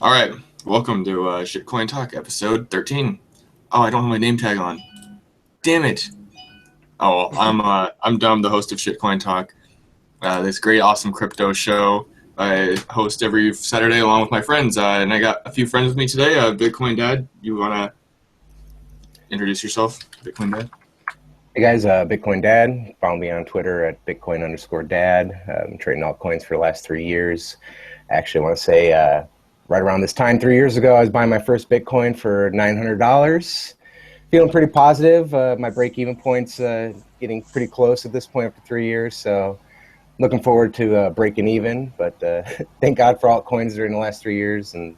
All right, welcome to Shitcoin Talk, episode 13. Oh, I don't have my name tag on. Damn it! Oh, I'm Dom, the host of Shitcoin Talk, this great, awesome crypto show. I host every Saturday along with my friends, and I got a few friends with me today. Bitcoin Dad, you wanna introduce yourself, Bitcoin Dad? Hey guys, Bitcoin Dad. Follow me on Twitter at Bitcoin_Dad. I've been trading altcoins for the last 3 years. I actually want to say right around this time, 3 years ago, I was buying my first Bitcoin for $900. Feeling pretty positive. My break-even point's getting pretty close at this point after 3 years, so looking forward to breaking even. But thank God for altcoins during the last 3 years, and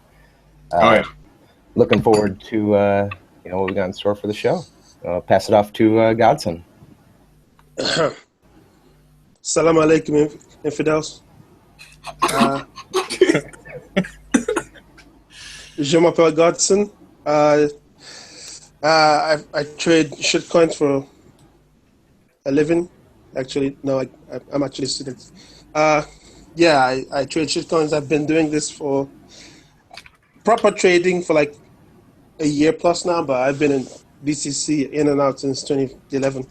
looking forward to what we got in store for the show. I'll pass it off to Godson. Salam alaikum, infidels. Je m'appelle Godson. I trade shitcoins for a living. Actually, no, I'm actually a student. I trade shitcoins. I've been doing this for proper trading for like a year plus now, but I've been in BCC in and out since 2011.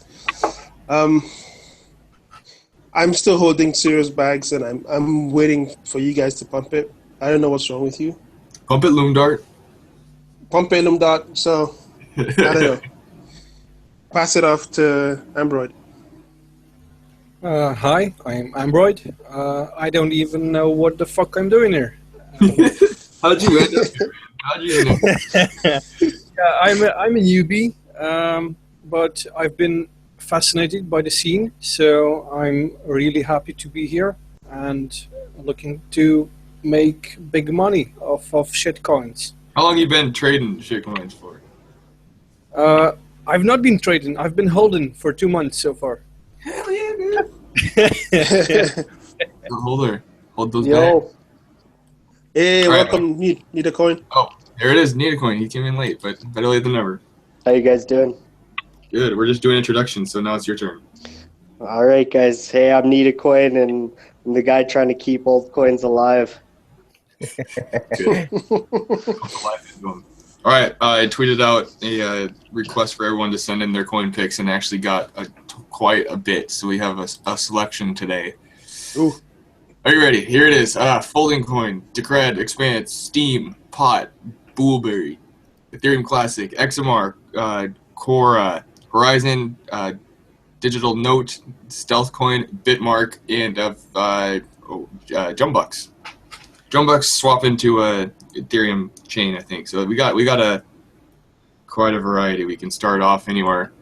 I'm still holding serious bags, and I'm waiting for you guys to pump it. I don't know what's wrong with you. Pump it, Loomdart. Pump it, Loomdart. So, I don't know. Pass it off to Ambroid. Hi, I'm Ambroid. I don't even know what the fuck I'm doing here. How'd you end up here? How'd you end up here? Yeah, I'm a newbie, but I've been fascinated by the scene, so I'm really happy to be here and looking to make big money off of shitcoins. How long you been trading shitcoins for? I've not been trading. I've been holding for 2 months so far. Hell yeah, dude. Hold those back. Hey, All welcome, right. Need a coin. Oh, there it is, Need a Coin. He came in late, but better late than never. How you guys doing? Good. We're just doing introductions, so now it's your turn. All right, guys. Hey, I'm Need a Coin, and I'm the guy trying to keep old coins alive. Good. All right. I tweeted out a request for everyone to send in their coin picks, and actually got quite a bit. So we have a selection today. Ooh. Are you ready? Here it is. Folding Coin, Decred, Expanse, Steem, Pot, Bullberry, Ethereum Classic, XMR, QORA, Horizon, Digital Note, Stealth Coin, Bitmark, and Jumbucks. Jumbucks swap into a Ethereum chain, I think. So we got quite a variety. We can start off anywhere.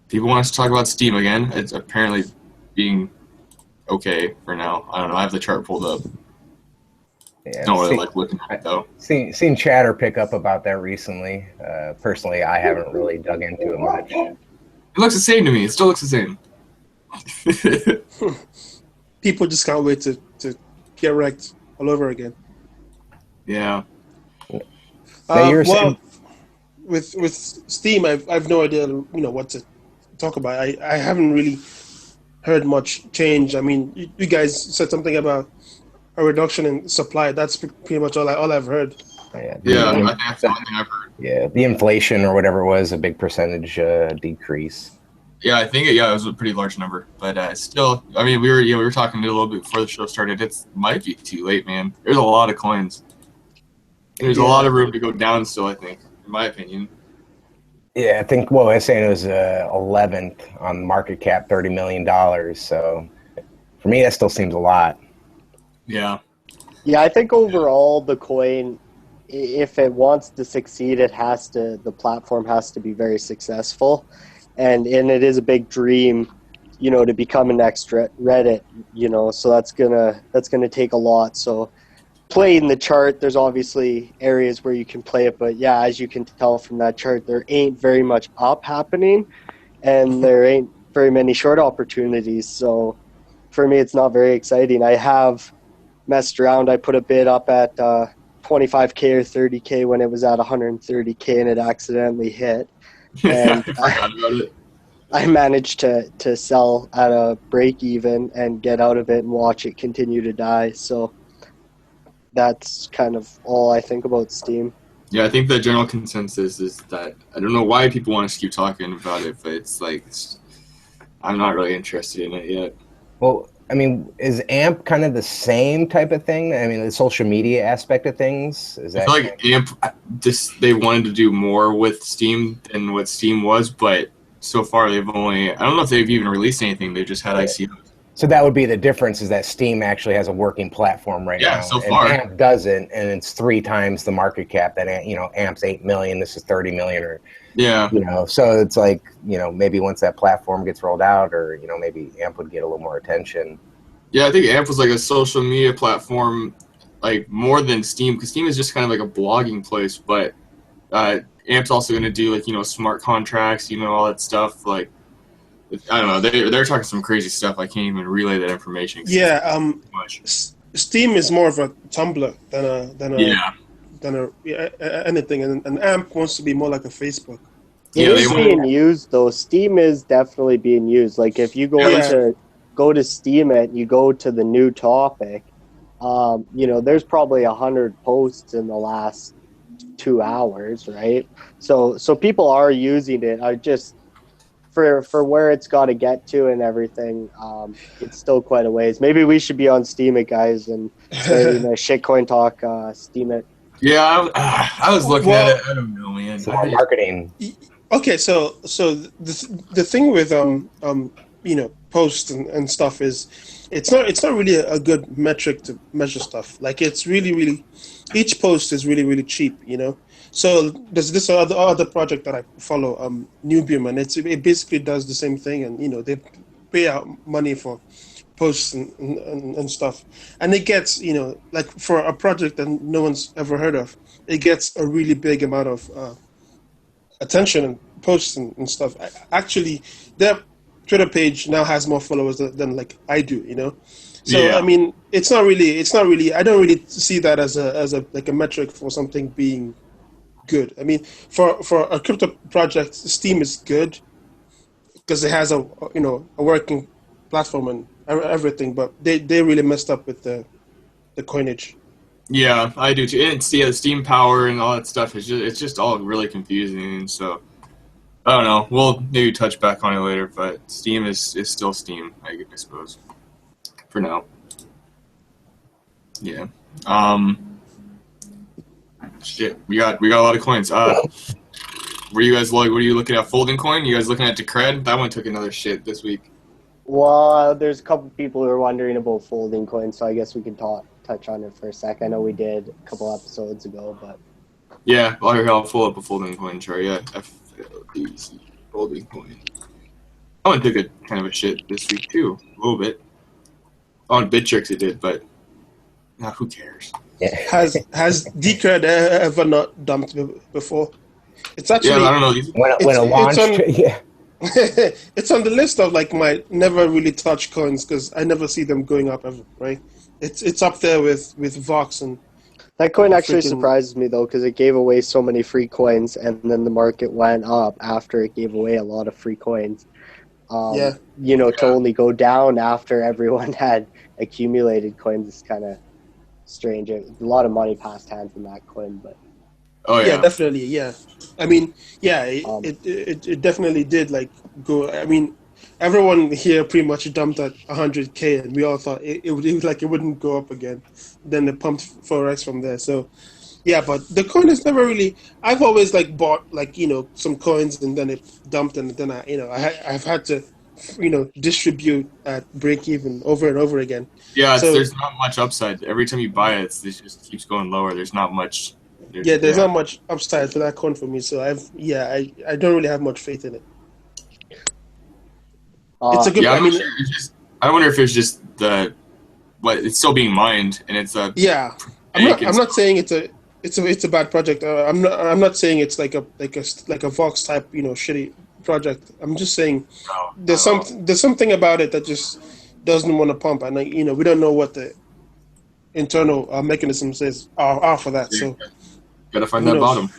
People want us to talk about Steem again. It's apparently being okay for now. I don't know. I have the chart pulled up. Yeah, don't really like looking at it though. Seen chatter pick up about that recently. Personally, I haven't really dug into it much. It looks the same to me. It still looks the same. People just can't wait to get wrecked all over again. Yeah. With Steem, I've no idea what to talk about. I haven't really heard much change. I mean, you guys said something about a reduction in supply. That's pretty much all I've heard. I think that's the only thing I've heard. Yeah, the inflation or whatever it was, a big percentage decrease. Yeah, I think it was a pretty large number, but still, I mean, we were talking a little bit before the show started. It might be too late, man. There's a lot of coins. There's a lot of room to go down still, I think, in my opinion. Yeah, I think I was saying it was 11th on market cap, $30 million. So for me, that still seems a lot. Yeah. Yeah, I think overall the coin, if it wants to succeed, the platform has to be very successful. And it is a big dream, to become an next Reddit, so that's gonna take a lot. So playing the chart, there's obviously areas where you can play it, but yeah, as you can tell from that chart, there ain't very much up happening, and there ain't very many short opportunities. So for me, it's not very exciting. I have messed around. I put a bid up at 25K or 30K when it was at 130K, and it accidentally hit. And I managed to sell at a break even and get out of it and watch it continue to die. So that's kind of all I think about Steam. Yeah, I think the general consensus is that I don't know why people want us to keep talking about it, but it's like I'm not really interested in it yet. Well, I mean, is AMP kind of the same type of thing? I mean, the social media aspect of things? Is I that feel like AMP they wanted to do more with Steam than what Steam was, but so far they've only I don't know if they've even released anything. They just had ICOs. So that would be the difference, is that Steam actually has a working platform right now. Yeah, so far. And AMP doesn't, and it's 3 times the market cap. That, AMP's 8 million, this is 30 million, or so it's like, maybe once that platform gets rolled out, or maybe AMP would get a little more attention. Yeah, I think AMP was like a social media platform, like more than Steam, because Steam is just kind of like a blogging place, but AMP's also going to do like smart contracts, all that stuff. Like I don't know, they're talking some crazy stuff. I can't even relay that information. Yeah, Steam is more of a Tumblr than anything, and AMP wants to be more like a Facebook. It is being used though. Steam is definitely being used. Like if you go to Steam and you go to the new topic, there's probably 100 posts in the last 2 hours, right? So people are using it. I just for where it's got to get to and everything, it's still quite a ways. Maybe we should be on Steam it, guys, and shitcoin talk, Steam it. Yeah, I was looking at it. I don't know, man. It's more marketing. Okay, so the thing with posts and stuff is it's not really a good metric to measure stuff. Like it's really each post is really cheap, So there's this other project that I follow, Nubium, and it basically does the same thing, and they pay out money for posts and stuff, and it gets like for a project that no one's ever heard of, it gets a really big amount of attention and posts and stuff. Actually, their Twitter page now has more followers than like I do, So yeah. I mean, it's not really. I don't really see that as a like a metric for something being good. I mean, for a crypto project, Steam is good because it has a working platform and everything, but they really messed up with the coinage. Yeah, I do too. And the Steam power and all that stuff it's just all really confusing. And so I don't know. We'll maybe touch back on it later, but Steam is still Steam, I suppose, for now. Yeah. Shit, we got a lot of coins. What are you looking at? Folding coin? You guys looking at Decred? That one took another shit this week. Well, there's a couple people who are wondering about folding coin, so I guess we can touch on it for a sec. I know we did a couple episodes ago, but yeah, I'll pull up a folding coin chart. Yeah, FLDC folding coin. That one took a kind of a shit this week too, a little bit. On BitTricks it did, but who cares? Yeah. Has Decred ever not dumped before? It's actually I don't know. When it launched, it's on the list of like my never really touch coins because I never see them going up ever. Right? It's up there with Vox and. That coin actually surprises me though because it gave away so many free coins and then the market went up after it gave away a lot of free coins. To only go down after everyone had accumulated coins is kind of strange. A lot of money passed hands in that coin, but yeah, definitely, yeah. I mean, yeah, it definitely did like go. I mean, everyone here pretty much dumped at 100K, and we all thought it wouldn't go up again. Then it pumped 4x from there. So, yeah, but the coin is never really. I've always like bought like some coins and then it dumped, and then I've had to distribute at break even over and over again. Yeah, there's not much upside. Every time you buy it, it just keeps going lower. There's not much. There's not much upside for that coin for me. So I don't really have much faith in it. It's a good. Yeah, I wonder if it's just it's still being mined and it's a. Yeah, I'm not saying it's a bad project. I'm not saying it's like a Vox type shitty project. I'm just saying there's something about it that just doesn't want to pump, and we don't know what the internal mechanisms are for that. So gotta find that bottom.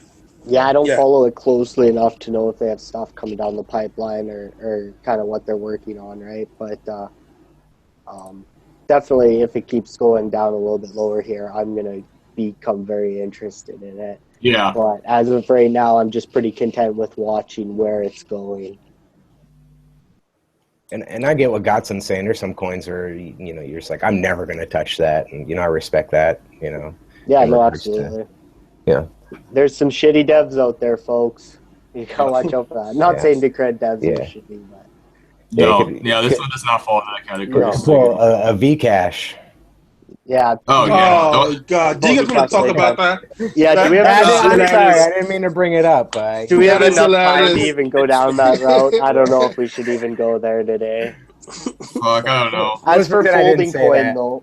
Yeah, I don't follow it closely enough to know if they have stuff coming down the pipeline or kind of what they're working on, right? But definitely, if it keeps going down a little bit lower here, I'm going to become very interested in it. Yeah. But as of right now, I'm just pretty content with watching where it's going. And I get what Godson's saying. There's some coins where, you know, you're just like, I'm never going to touch that. And, you know, I respect that, you know. Yeah, In no, regards to- absolutely. Yeah. There's some shitty devs out there, folks. You gotta watch out for that. I'm not Yeah. saying Decred devs Yeah. are shitty, but Yeah, No, it could- this one does not fall in that category. No. Well, a V-Cash. yeah. Oh, yeah. Oh God! Do you guys want to talk about that? Yeah, do we have That's enough I'm hilarious. sorry, I didn't mean to bring it up. Do we have That is enough time to hilarious. even go down that route? I don't know if we should even go there today. Fuck, I don't know. As for Pretend I didn't folding say coin, that. though,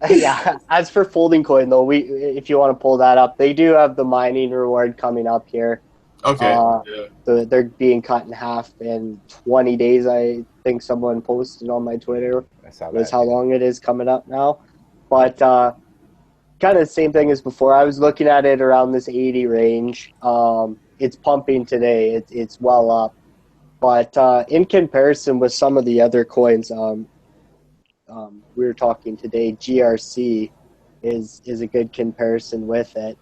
yeah. As for folding coin, though, if you want to pull that up, they do have the mining reward coming up here. Okay. Yeah. They're being cut in half in 20 days. I think someone posted on my Twitter. I saw That's that. how long it is coming up now. But kind of the same thing as before. I was looking at it around this 80 range. It's pumping today. It's well up. But in comparison with some of the other coins, we were talking today, GRC is a good comparison with it.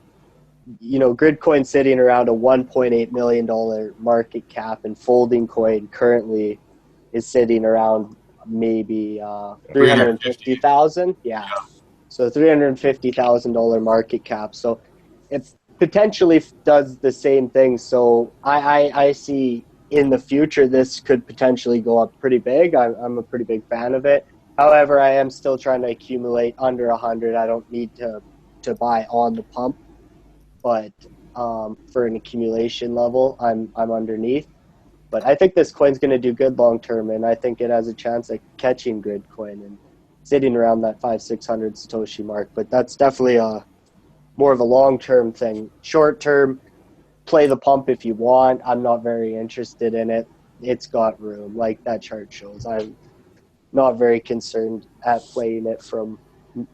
You know, Gridcoin sitting around a $1.8 million market cap, and Folding Coin currently is sitting around maybe 350,000. Yeah. So $350,000 market cap. So it potentially does the same thing. So I see in the future this could potentially go up pretty big. I'm a pretty big fan of it. However, I am still trying to accumulate under 100. I don't need to buy on the pump, but for an accumulation level, I'm underneath. But I think this coin's going to do good long term, and I think it has a chance at catching Gridcoin and sitting around that 500-600 Satoshi mark. But that's definitely more of a long term thing. Short term, play the pump if you want. I'm not very interested in it. It's got room, like that chart shows. I'm not very concerned at playing it from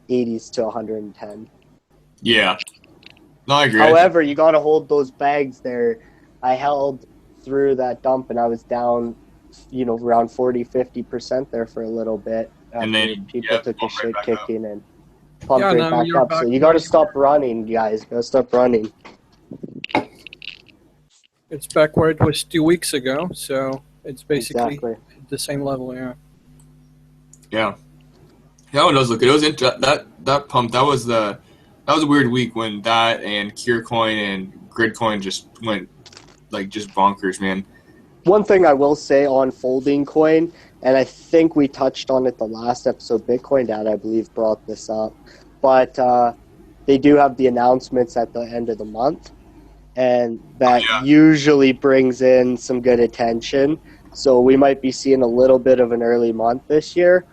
80s to 110. Yeah. No, I agree. However, you got to hold those bags there. I held through that dump, and I was down, you know, around 40-50% there for a little bit. And then People took a bump right shit back kicking and pumped Yeah, right now back you're up. back So you got to where stop running, guys. Got to stop running. It's back where it was 2 weeks ago, so it's basically Exactly. the same level. Yeah. Yeah. That one does look good. It was that pump. That was a weird week when that and KureCoin and GridCoin just went like just bonkers, man. One thing I will say on Folding Coin, and I think we touched on it the last episode, Bitcoin Dad, I believe, brought this up, but they do have the announcements at the end of the month, and that usually brings in some good attention. So we might be seeing a little bit of an early month this year,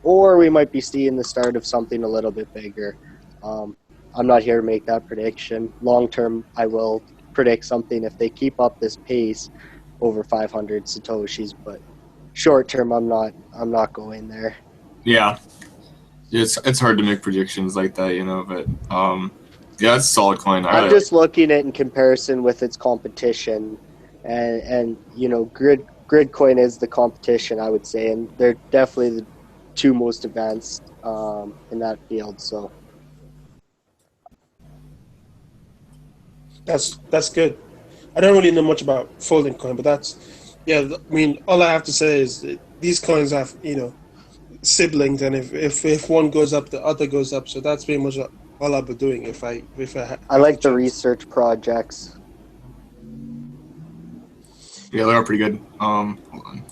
or we might be seeing the start of something a little bit bigger. I'm not here to make that prediction. Long term, I will predict something if they keep up this pace over 500 Satoshis, but short term, I'm not going there. Yeah. It's hard to make predictions like that, you know, but yeah, it's a solid coin. I'm just looking at it in comparison with its competition, and you know, Gridcoin is the competition, I would say, and they're definitely the two most advanced in that field. So That's good. I don't really know much about Folding Coin, but that's, yeah, I mean, all I have to say is that these coins have, you know, siblings, and if one goes up, the other goes up. So that's pretty much all I'll be doing if I like the research projects. Yeah, they are pretty good. Hold on.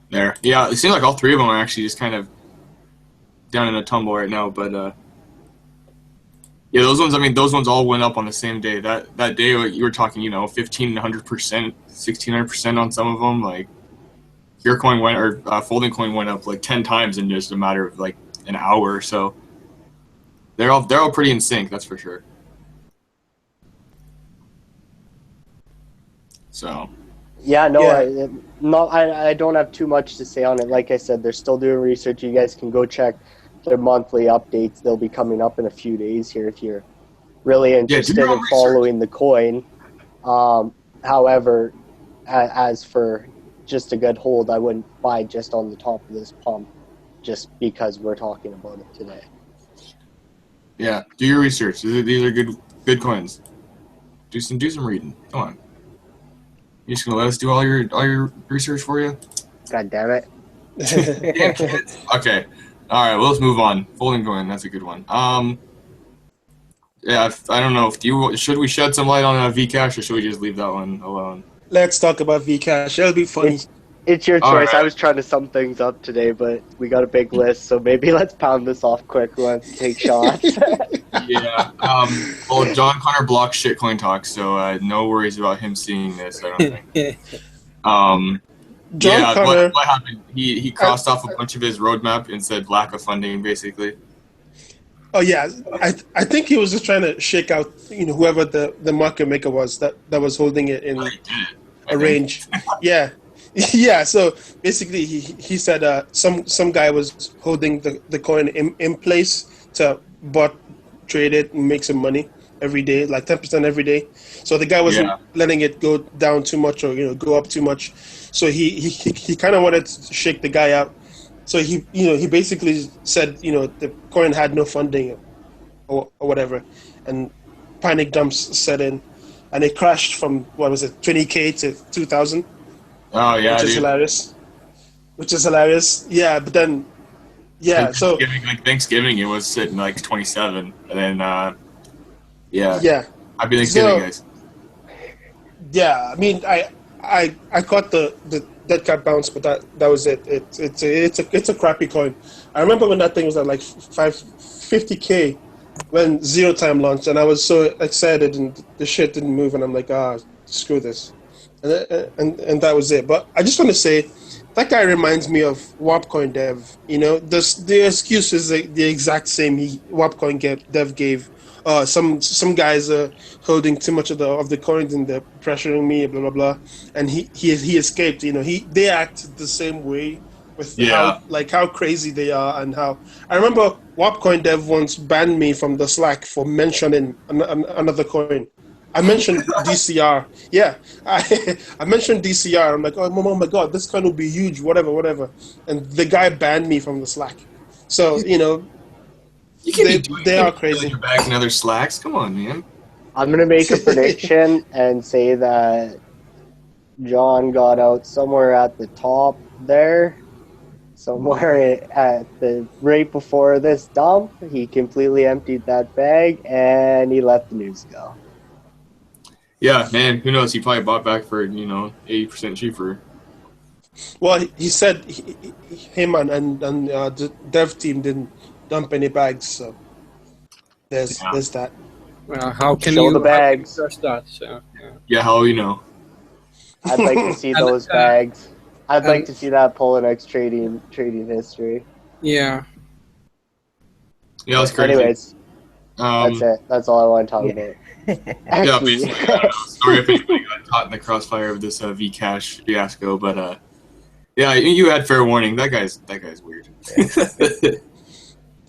There. Yeah, it seems like all three of them are actually just kind of down in a tumble right now, but yeah, those ones all went up on the same day. That day you were talking, you know, 1,500%, 1,600% on some of them. Like your coin went, or Folding Coin went up like 10 times in just a matter of like an hour or so. They're all pretty in sync, that's for sure. So. Yeah, no, Yeah. I don't have too much to say on it. Like I said, they're still doing research. You guys can go check their monthly updates. They'll be coming up in a few days here if you're really interested in following the coin. However, as for just a good hold. I wouldn't buy just on the top of this pump just because we're talking about it today. Yeah, do your research. These are good coins. Do some reading. Come on. You just gonna let us do all your research for you? God damn it. Damn kids. Okay. All right. Well, let's move on. Folding coin. That's a good one. Yeah. I don't know. Should we shed some light on Vcash, or should we just leave that one alone? Let's talk about Vcash. It'll be funny. It's your All choice. right. I was trying to sum things up today, but we got a big list, so maybe let's pound this off quick. We want to take shots. Yeah. Well, John Connor blocked shitcoin talk, so no worries about him seeing this. I don't think. John Yeah. Connor. What happened? He crossed off a bunch of his roadmap and said lack of funding, basically. Oh yeah, I think he was just trying to shake out whoever the market maker was that was holding it in He did it, I a think. range. Yeah, yeah. So basically, he said some guy was holding the coin in place to bot trade it and make some money every day, like 10% every day. So the guy wasn't letting it go down too much or go up too much. So he kind of wanted to shake the guy out. So he basically said the coin had no funding or whatever, and panic dumps set in, and it crashed from 20K to 2,000. Oh yeah, which is hilarious. Yeah, but then Thanksgiving it was sitting like 27, and then yeah. Happy Thanksgiving, guys. Yeah, I mean I caught the dead cat bounce, but that was it. It's a crappy coin. I remember when that thing was at like 50K when Zero Time launched, and I was so excited, and the shit didn't move, and I'm like, screw this, and that was it. But I just want to say, that guy reminds me of Wapcoin Dev. The excuse is the exact same Wapcoin Dev gave. Some guys are holding too much of the coins and they're pressuring me, blah blah blah, and he escaped. They act the same way with how crazy they are, and how I remember Wapcoin Dev once banned me from the Slack for mentioning another coin. I mentioned DCR. Yeah, I mentioned DCR. I'm like, oh my god, this coin will be huge, whatever, and the guy banned me from the Slack. So they are crazy. Your bags and other slacks. Come on, man. I'm going to make a prediction and say that John got out somewhere at the top there, somewhere at the right before this dump. He completely emptied that bag and he let the news go. Yeah, man. Who knows? He probably bought back for 80% cheaper. Well, he said him and the dev team didn't dump any bags, so there's that. How can Show you the bags? trust that? So, Yeah, how you know? I'd like to see those bags. I'd like to see that Poloniex trading history. Yeah. Yeah, that's crazy. Anyways, that's it. That's all I want to talk about. Yeah, basically. I don't know. Sorry if anybody got caught in the crossfire of this Vcash fiasco, but yeah, you had fair warning. That guy's weird.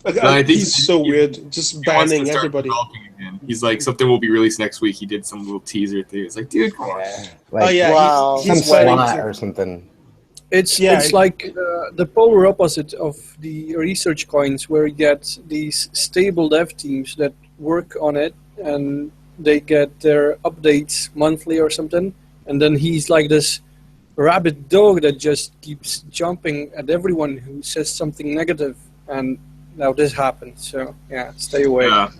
I think he's so weird, just banning everybody. Again. He's like, something will be released next week. He did some little teaser thing. It's like, dude, come on. He's some slot or something. It's like the polar opposite of the research coins, where you get these stable dev teams that work on it, and they get their updates monthly or something, and then he's like this rabid dog that just keeps jumping at everyone who says something negative, and now this happened. So yeah, stay away. Yeah.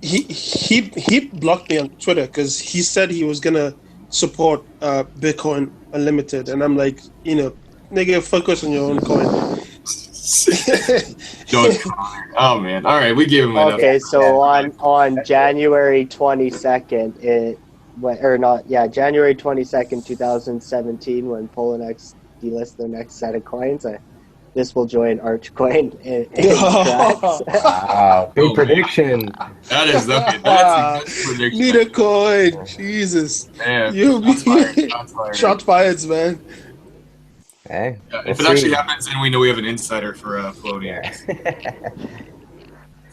He blocked me on Twitter because he said he was gonna support Bitcoin Unlimited, and I'm like, nigga, focus on your own coin. Oh man! All right, we gave him enough. Okay, so on January 22nd, January 22nd, 2017, when Poloniex delists their next set of coins, this will join Archcoin in tracks. Wow, big prediction. That is okay. That's a good prediction. Need a coin, Jesus. Man, Shots fired, man. Hey, if it actually happens, then we know we have an insider for floating. Yeah.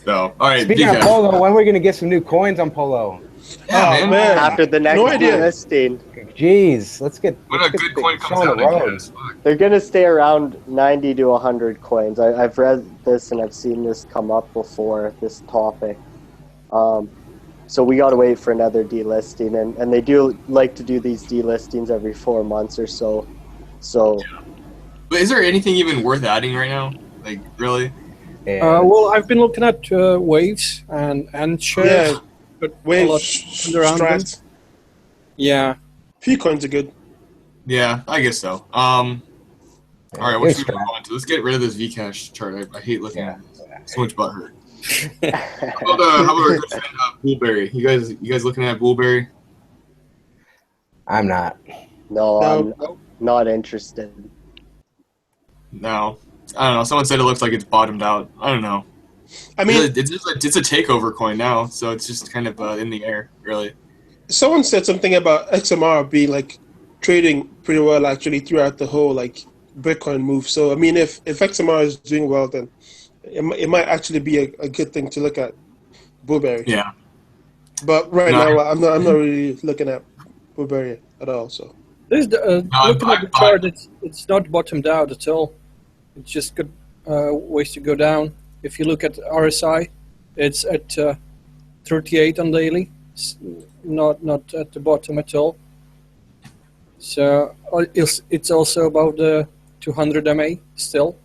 So, all right. Speaking of Polo, when are we going to get some new coins on Polo? Yeah, Oh, man. After the next No idea. listing, Jeez, let's get. When let's a get good the coin show comes on out, the I road. guess. Fuck. they're going to stay around 90 to 100 coins. I've read this and I've seen this come up before, this topic. So we got to wait for another delisting, and they do like to do these delistings every 4 months or so. So But is there anything even worth adding right now? Like, really? Yeah, Well, I've been looking at waves and shares, Yeah. but a Wave, lot around them. Strat. Yeah. Few coins are good. Yeah, I guess so. All right, what It's should we move on to? Let's get rid of this Vcash chart. I hate looking at it. So much butt hurt. How about our good friend Bullberry? You guys looking at Bullberry? I'm not. no, No. I'm not interested. No. I don't know. Someone said it looks like it's bottomed out. I don't know. I mean, It's a takeover coin now, so it's just kind of in the air, really. someone said something about XMR being like trading pretty well actually throughout the whole like Bitcoin move. So I mean, if XMR is doing well, then it might actually be a good thing to look at Blueberry. Yeah. But right No, now, I'm not really looking at Blueberry at all. So There's the, No, looking at the I- chart, it's not bottomed out at all. It's just good ways to go down. If you look at RSI, it's at 38 on daily. It's not at the bottom at all. So it's also about the 200 MA still.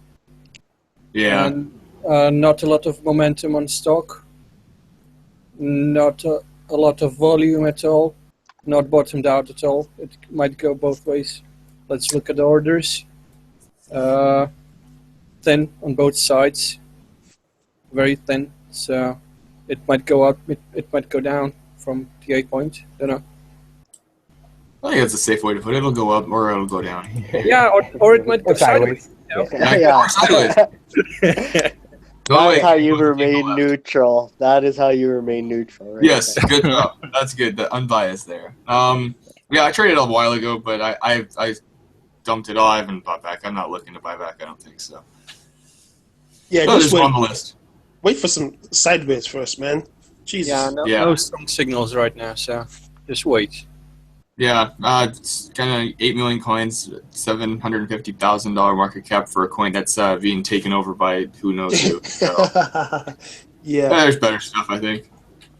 Yeah. And not a lot of momentum on stock. Not a lot of volume at all. Not bottomed out at all. It might go both ways. Let's look at the orders. Thin on both sides. Very thin. So it might go up, it might go down from the 8 point. Don't know. I think that's a safe way to put it. It'll go up or it'll go down. Yeah, or it might go Or sideways. sideways. Yeah. Or sideways. That's how you Both people remain left. neutral. That is how you remain neutral. Right Yes, there. good job. That's good. The unbiased there. Yeah, I traded a while ago, but I dumped it all. I haven't bought back. I'm not looking to buy back. I don't think so. yeah, No, just just on the list. wait for some sideways first, man. Jesus. Yeah, Yeah. no strong signals right now, so just wait. Yeah, it's kind of 8 million coins, $750,000 market cap for a coin that's being taken over by who knows who. So yeah. there's better stuff, I think.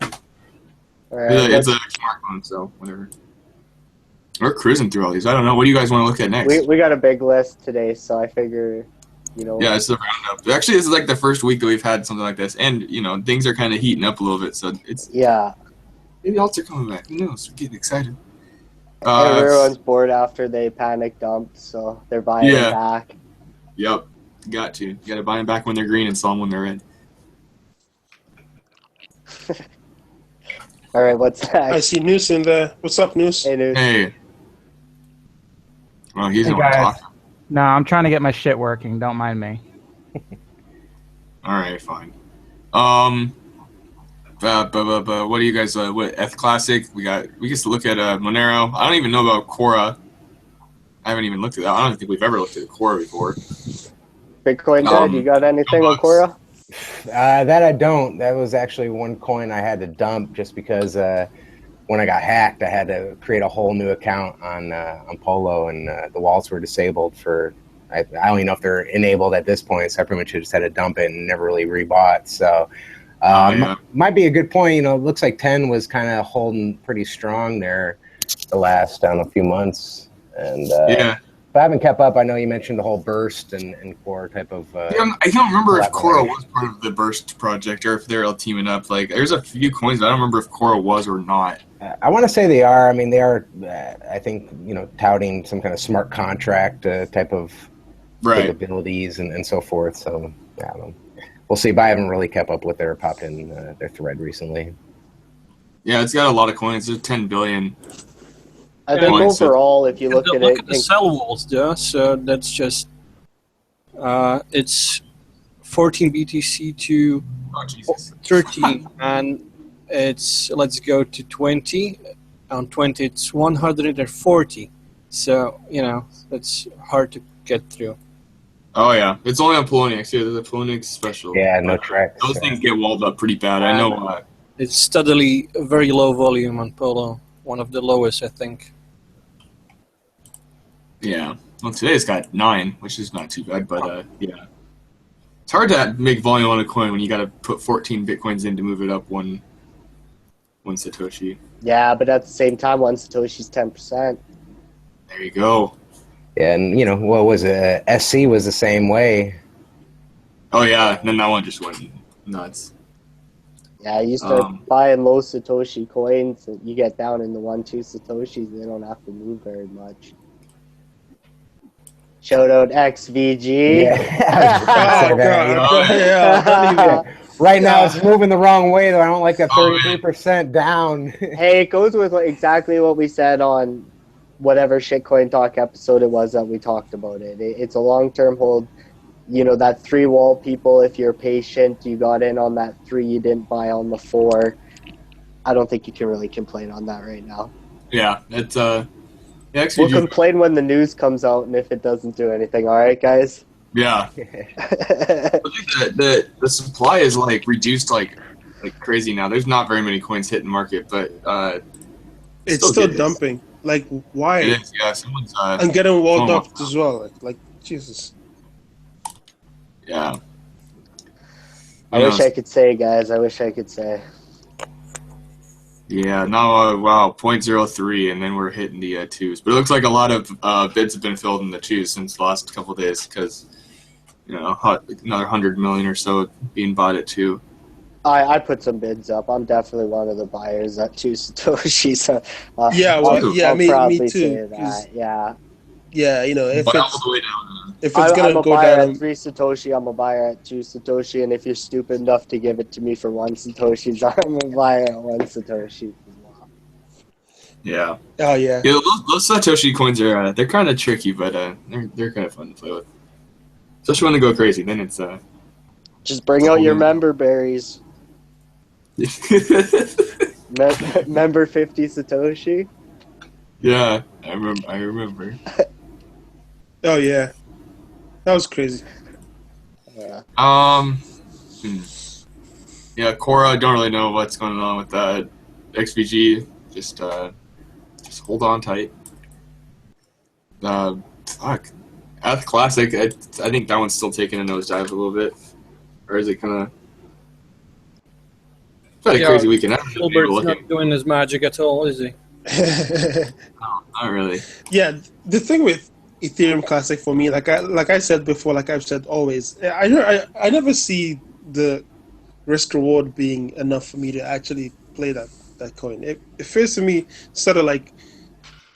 All right, It's let's- a smartphone, so whatever. We're cruising through all these. I don't know. What do you guys want to look at next? we got a big list today, so I figure, you know. Yeah, it's the roundup. Actually, this is like the first week that we've had something like this, and things are kind of heating up a little bit. So it's Yeah. maybe alts are coming back. Who knows? We're getting excited. Everyone's bored after they panic dumped, so they're buying Yeah. it back. Yep, got to. You got to buy them back when they're green and sell them when they're red. All right, what's I next? see Noose in there. What's up, Noose? Hey, dude. Hey. Well, he's Hey, going to guys. talk. No, I'm trying to get my shit working. Don't mind me. All right, fine. What do you guys? What F Classic? We get to look at Monero. I don't even know about QORA. I haven't even looked at that. I don't think we've ever looked at QORA before. Bitcoin Dad, you got anything on bucks. QORA? That I don't. That was actually one coin I had to dump just because when I got hacked, I had to create a whole new account on Polo, and the wallets were disabled for. I don't even know if they're enabled at this point, so I pretty much just had to dump it and never really rebought. So Yeah. might be a good point. It looks like 10 was kind of holding pretty strong there the last few months, and Yeah. but I haven't kept up. I know you mentioned the whole burst and core type of. I don't remember if QORA collaboration. was part of the Burst project or if they're all teaming up. Like, there's a few coins, but I don't remember if QORA was or not. I want to say they are. I mean, they are. I think touting some kind of smart contract type of Right. capabilities and so forth. So yeah, I don't know. We'll see. But I haven't really kept up with their popped in their thread recently. Yeah, it's got a lot of coins. There's 10 billion. I think Coins, so- overall, if you look at Look it, at the cell walls there. So that's just it's 14 BTC to Oh, Jesus. 13, and it's let's go to 20. On 20, it's 140. So that's hard to get through. Oh, yeah. It's only on Poloniex. Yeah, there's a Poloniex special. Yeah, no tracks. Those things get walled up pretty bad. I know It's steadily very low volume on Polo, one of the lowest, I think. Yeah. Well, today it's got 9, which is not too bad, but yeah. It's hard to make volume on a coin when you got to put 14 Bitcoins in to move it up one Satoshi. Yeah, but at the same time, 1 Satoshi's 10%. There you go. And, what was it? SC was the same way. Oh, yeah. Then that one just went nuts. Yeah, you start buying low Satoshi coins, and you get down in the 1-2 Satoshis, they don't have to move very much. Shout out XVG. Right now, it's moving the wrong way, though. I don't like that 33% down. Hey, it goes with exactly what we said on whatever shitcoin talk episode it was that we talked about it. It's a long-term hold. That 3 wall, people, if you're patient, you got in on that 3, you didn't buy on the 4. I don't think you can really complain on that right now. Yeah, it's we'll complain when the news comes out and if it doesn't do anything. All right, guys? Yeah. the supply is reduced like crazy now. There's not very many coins hitting market, but it's still dumping. Like, why? It is, yeah. Someone's and getting walled up as well. Like Jesus. Yeah. I wish I could say, guys. I wish I could say. Yeah, now, wow, 0.03, and then we're hitting the 2s. But it looks like a lot of bids have been filled in the 2s since the last couple of days because, another 100 million or so being bought at 2. I put some bids up. I'm definitely one of the buyers at 2 Satoshis. Me too. Yeah. Yeah, if it's I'm gonna a go buyer down at 3 Satoshi, I'm a buyer at 2 Satoshi, and if you're stupid enough to give it to me for 1 Satoshi, I'm a buyer at 1 Satoshi as well. Yeah. Oh yeah. Yeah, those Satoshi coins are they're kind of tricky, but they're kind of fun to play with. Especially when they go crazy, then it's just bring out your member berries. Member 50 Satoshi. Yeah, I remember. Oh yeah, that was crazy. Yeah. Yeah, QORA. I don't really know what's going on with that. XVG. Just hold on tight. Fuck. Ath Classic. I think that one's still taking a nosedive a little bit, or is it kind of? It's had a crazy weekend. Gilbert's not doing his magic at all, is he? No, not really. Yeah, the thing with Ethereum Classic for me, like I said before, like I've said always, I never see the risk reward being enough for me to actually play that coin. It feels to me sort of like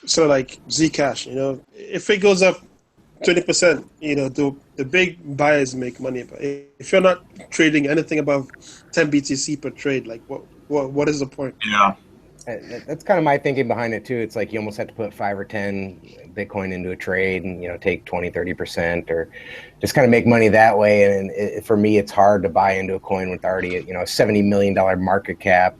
Zcash. If it goes up 20%, the big buyers make money. But if you're not trading anything above 10 BTC per trade, like what is the point? Yeah. That's kind of my thinking behind it too. It's like you almost have to put 5 or 10 Bitcoin into a trade and take 20-30% or just kind of make money that way. And for me, it's hard to buy into a coin with already a $70 million market cap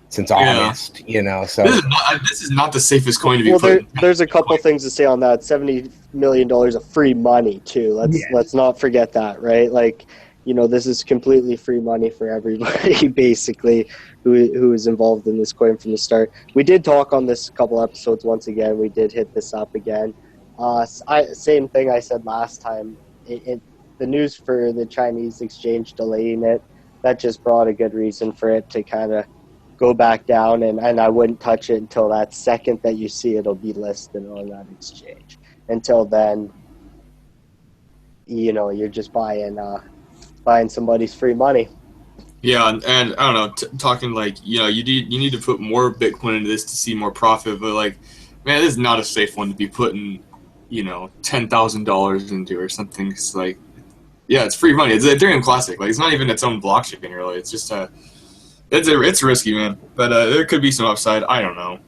since August. So this is not the safest coin to be putting. There's a couple things to say on that. $70 million of free money too. Let's not forget that, right? Like, this is completely free money for everybody, basically, who is involved in this coin from the start. We did talk on this a couple episodes once again. We did hit this up again. Same thing I said last time. The news for the Chinese exchange delaying it, that just brought a good reason for it to kind of go back down, and I wouldn't touch it until that second that you see it'll be listed on that exchange. Until then, you're just buying somebody's free money. Yeah, and I don't know, talking you need to put more Bitcoin into this to see more profit, but man, this is not a safe one to be putting, $10,000 into or something. It's it's free money. It's Ethereum Classic. It's not even its own blockchain really. It's just it's risky, man. But there could be some upside. I don't know.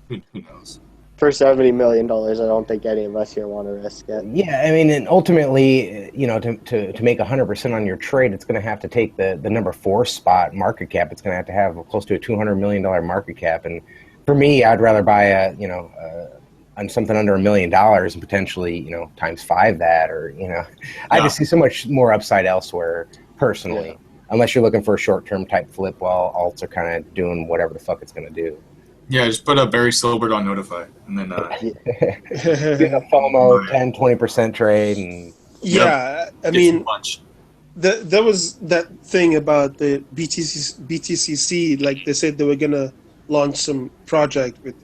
Who knows? For $70 million, I don't think any of us here want to risk it. Yeah, I mean, and ultimately, to make 100% on your trade, it's going to have to take the number 4 spot market cap. It's going to have close to a $200 million market cap. And for me, I'd rather buy on something under $1 million and potentially, times 5 that, or I just see so much more upside elsewhere personally. unless you're looking for a short-term type flip while alts are kind of doing whatever the fuck it's going to do. Yeah, just put a Barry Silbert on Notify, and then Get a FOMO 10-20% trade, and yeah, I get mean, some punch. there was that thing about the BTCC, like they said they were gonna launch some project with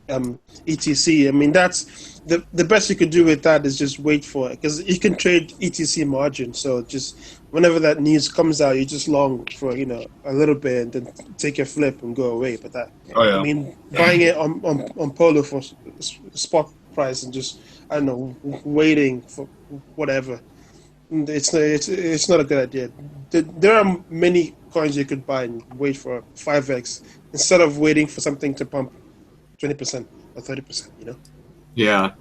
ETC. I mean, that's the best you could do with that is just wait for it, because you can trade ETC margin. So just whenever that news comes out, you just long for a little bit and then take a flip and go away. But that, Oh yeah. I mean, buying it on Polo for spot price and just I don't know waiting for whatever. It's not a good idea. There are many coins you could buy and wait for 5x instead of waiting for something to pump 20% or 30%. Yeah.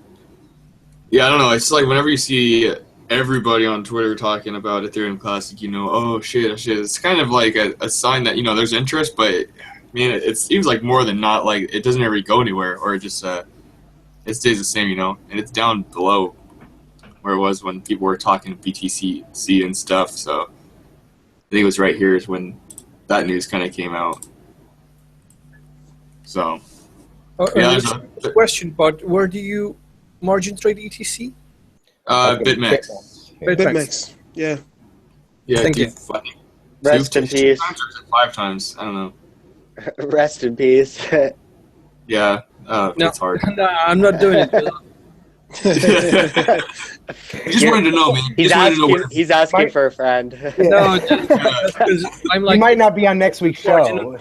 Yeah, I don't know. It's like whenever you see everybody on Twitter talking about Ethereum Classic, oh shit. It's kind of like a sign that, there's interest, but I mean, it seems like more than not, like it doesn't ever go anywhere, or it just it stays the same, and it's down below where it was when people were talking BTC and stuff. So I think it was right here is when that news kind of came out. So yeah, there's a question, but where do you margin trade ETC? BitMEX. BitMEX. Yeah. Yeah, Thank you. funny. Rest in peace. 2 times or is it 5 times? I don't know. Rest in peace. Yeah, No, it's hard. no, I'm not doing it. I just wanted to know, man. He's asking for a friend. No, just because I'm like you might not be on next week's show.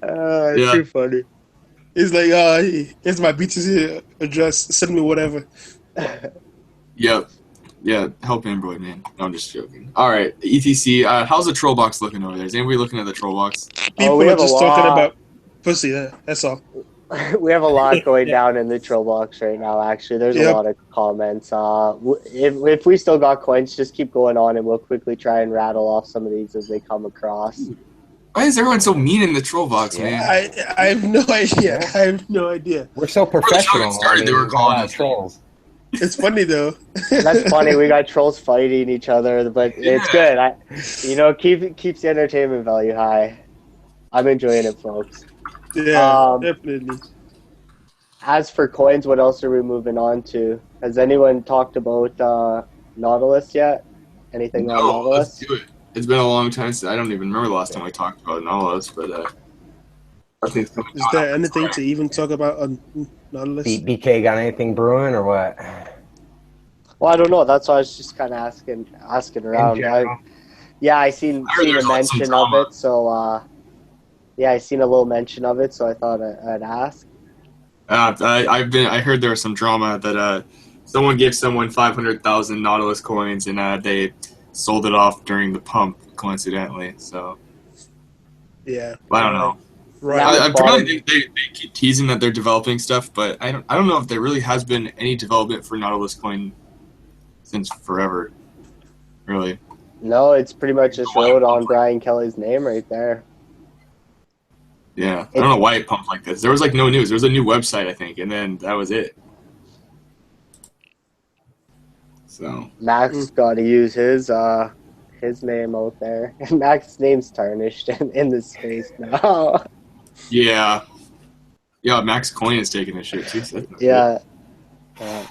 Yeah. Too funny. He's like, here's my BTC address. Send me whatever. Yep. Yeah, help Android, man. No, I'm just joking. All right, ETC. How's the troll box looking over there? Is anybody looking at the troll box? People we are have just a talking lot. about pussy. That's all. We have a lot going down in the troll box right now, actually. There's a Yep. lot of comments. If we still got coins, just keep going on and we'll quickly try and rattle off some of these as they come across. Why is everyone so mean in the troll box, man? I have no idea. I have no idea. We're so Before the show professional. started, they were we've got a calling lot us of trolls. It's funny though. That's funny. We got trolls fighting each other, but it's good. Keeps the entertainment value high. I'm enjoying it, folks. Yeah, definitely. As for coins, what else are we moving on to? Has anyone talked about Nautilus yet? Anything on No, Nautilus? let's do it. It's been a long time since I don't even remember the last time we talked about Nautilus, but I think it's coming Is there anything to even talk about on Nautilus? BK got anything brewing or what? Well, I don't know. That's why I was just kind of asking around. I seen heard a there's like some mention of drama. it, so I seen a little mention of it, so I thought I'd ask. I heard there was some drama that someone gave someone 500,000 Nautilus coins and they sold it off during the pump coincidentally. So Yeah. I don't know. Right. Apparently they keep teasing that they're developing stuff, but I don't know if there really has been any development for Nautilus coin since forever. Really. No, it's pretty much just wrote on Brian Kelly's name right there. Yeah, I don't know why it pumped like this. There was like no news. There was a new website, I think, and then that was it. So Max got to use his name out there. Max's name's tarnished in this space now. yeah, Max Coin is taking this shit too. So that's not Yeah. good.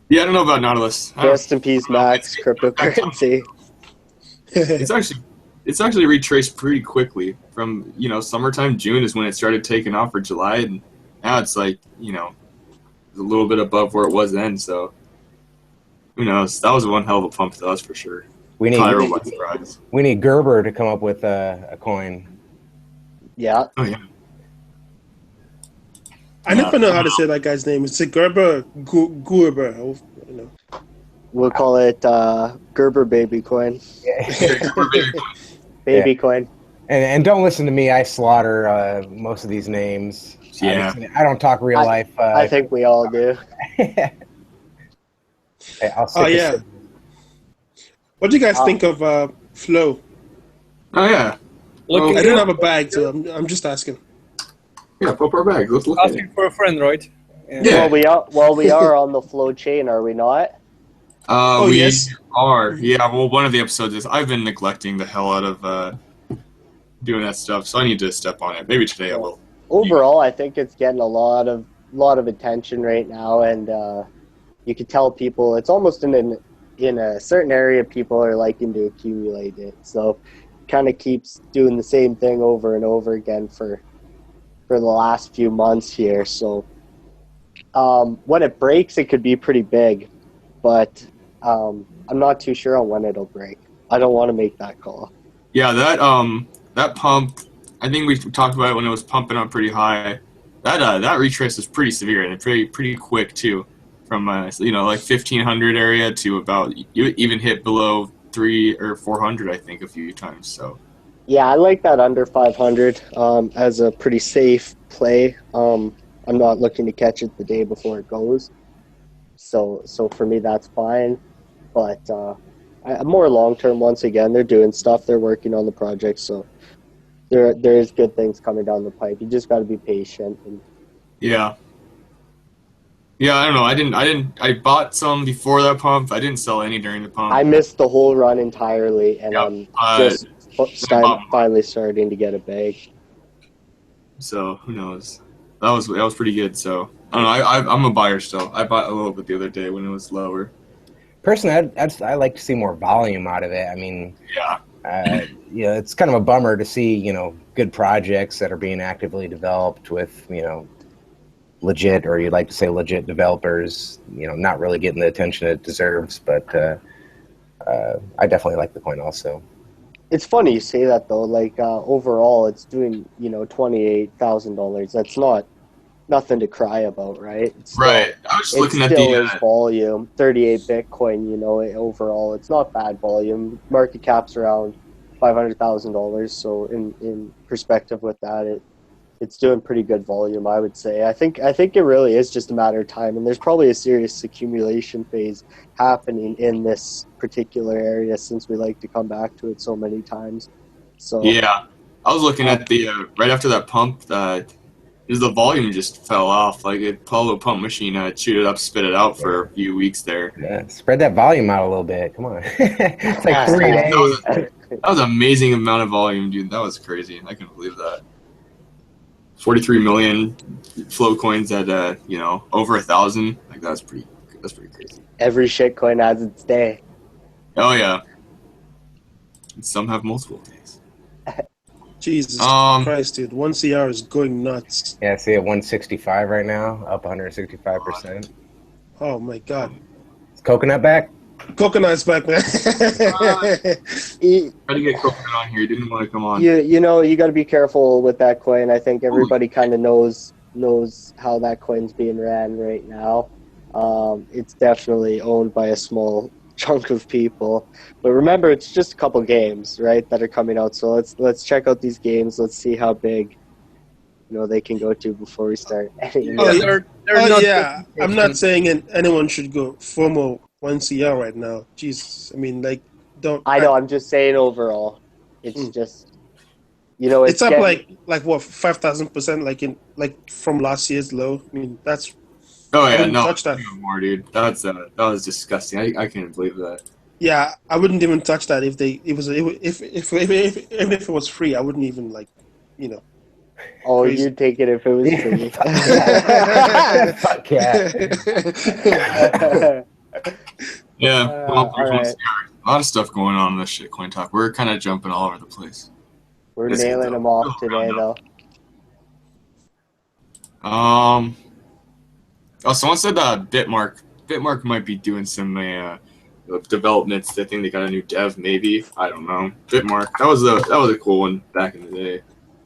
Yeah, I don't know about Nautilus. Rest in peace, Max. Cryptocurrency. It's actually retraced pretty quickly from summertime. June is when it started taking off, or July, and now it's like a little bit above where it was then. So who knows? That was one hell of a pump to us for sure. We Surprise. need Gerber to come up with a coin. Yeah. Oh yeah. I never know how to say that guy's name. It's a Gerber, Gerber. We'll call it Gerber Baby Coin. Baby Coin. And don't listen to me. I slaughter most of these names. Yeah. I don't talk real life. I think we all do. I'll Oh yeah. What do you guys think of Flow? Oh yeah. Looking I good. don't have a bag, so I'm just asking. Yeah, pop our bag. Let's look at it. Asking for a friend, right? Yeah. Well, we are on the Flow chain, are we not? We yes. are. Yeah, well, one of the episodes is I've been neglecting the hell out of doing that stuff, so I need to step on it. Maybe today I will. Overall, I think it's getting a lot of attention right now, and you can tell people it's almost in a certain area people are liking to accumulate it. So, kind of keeps doing the same thing over and over again for the last few months here. So, when it breaks, it could be pretty big, but I'm not too sure on when it'll break. I don't want to make that call. Yeah, that pump, I think we talked about it when it was pumping up pretty high. That retrace was pretty severe and pretty quick too, from like 1500 area to about, you even hit below 300 or 400 I think a few times. So yeah, I like that under 500 as a pretty safe play. I'm not looking to catch it the day before it goes, so for me that's fine. But more long term, once again, they're doing stuff. They're working on the project, so there is good things coming down the pipe. You just got to be patient. yeah, I don't know. I bought some before that pump. I didn't sell any during the pump. I missed the whole run entirely, and I'm just finally starting to get a bag. So who knows? That was pretty good. So I don't know. I'm a buyer still. I bought a little bit the other day when it was lower. Personally, I like to see more volume out of it. I mean, yeah. It's kind of a bummer to see, good projects that are being actively developed with, legit, or you'd like to say legit developers, not really getting the attention it deserves. But I definitely like the coin also. It's funny you say that though. Like overall, it's doing $28,000. That's nothing to cry about, right? Right. I was just looking at still is volume. 38 Bitcoin. Overall, it's not bad volume. Market cap's around $500,000. So in perspective with that, it's doing pretty good volume, I would say. I think it really is just a matter of time, and there's probably a serious accumulation phase happening in this particular area since we like to come back to it so many times. So yeah, I was looking at the right after that pump, the volume just fell off. Like a Polo pump machine chewed it up, spit it out for a few weeks there. Yeah, spread that volume out a little bit. Come on, it's like 3 days. That was an amazing amount of volume, dude. That was crazy. I couldn't believe that. 43 million flow coins at over 1,000. Like that's pretty crazy. Every shitcoin has its day. Oh yeah. And some have multiple days. Jesus Christ, dude. 1CR is going nuts. Yeah, see at 165 right now, up 165%. Oh my God. Is Coconut back? Coconut's back, man. Tried to get Coconut on here. He didn't want to come on. You got to be careful with that coin. I think everybody kind of knows how that coin's being ran right now. It's definitely owned by a small chunk of people. But remember, it's just a couple games, right, that are coming out. So let's check out these games. Let's see how big they can go to before we start. Yeah. I'm not saying anyone should go FOMO 1CR right now. Jesus, I mean, like, don't. I know. I'm just saying overall, it's just it's up like what 5,000%, like from last year's low. I mean, that's. Oh yeah, no, touch that more, dude. That was disgusting. I can't believe that. Yeah, I wouldn't even touch that if it was free. I wouldn't even Oh, crazy. You'd take it if it was free. Fuck yeah. Yeah, well, right. A lot of stuff going on in this shitcoin talk. We're kind of jumping all over the place. We're nailing them off today, though. Someone said that Bitmark might be doing some developments. I think they got a new dev, maybe. I don't know. Bitmark. That was a cool one back in the day.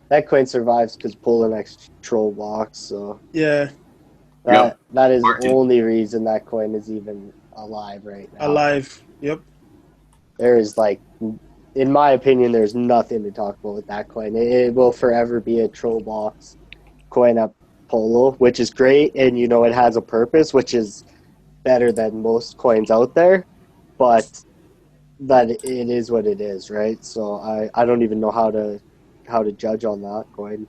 That coin survives because Poloniex troll blocks. So yeah, that is the only reason that coin is even alive right now. Alive. Yep. There is in my opinion, there's nothing to talk about with that coin. It will forever be a troll box coin at Polo, which is great, and it has a purpose, which is better than most coins out there. But that it is what it is, right? So I don't even know how to judge on that coin.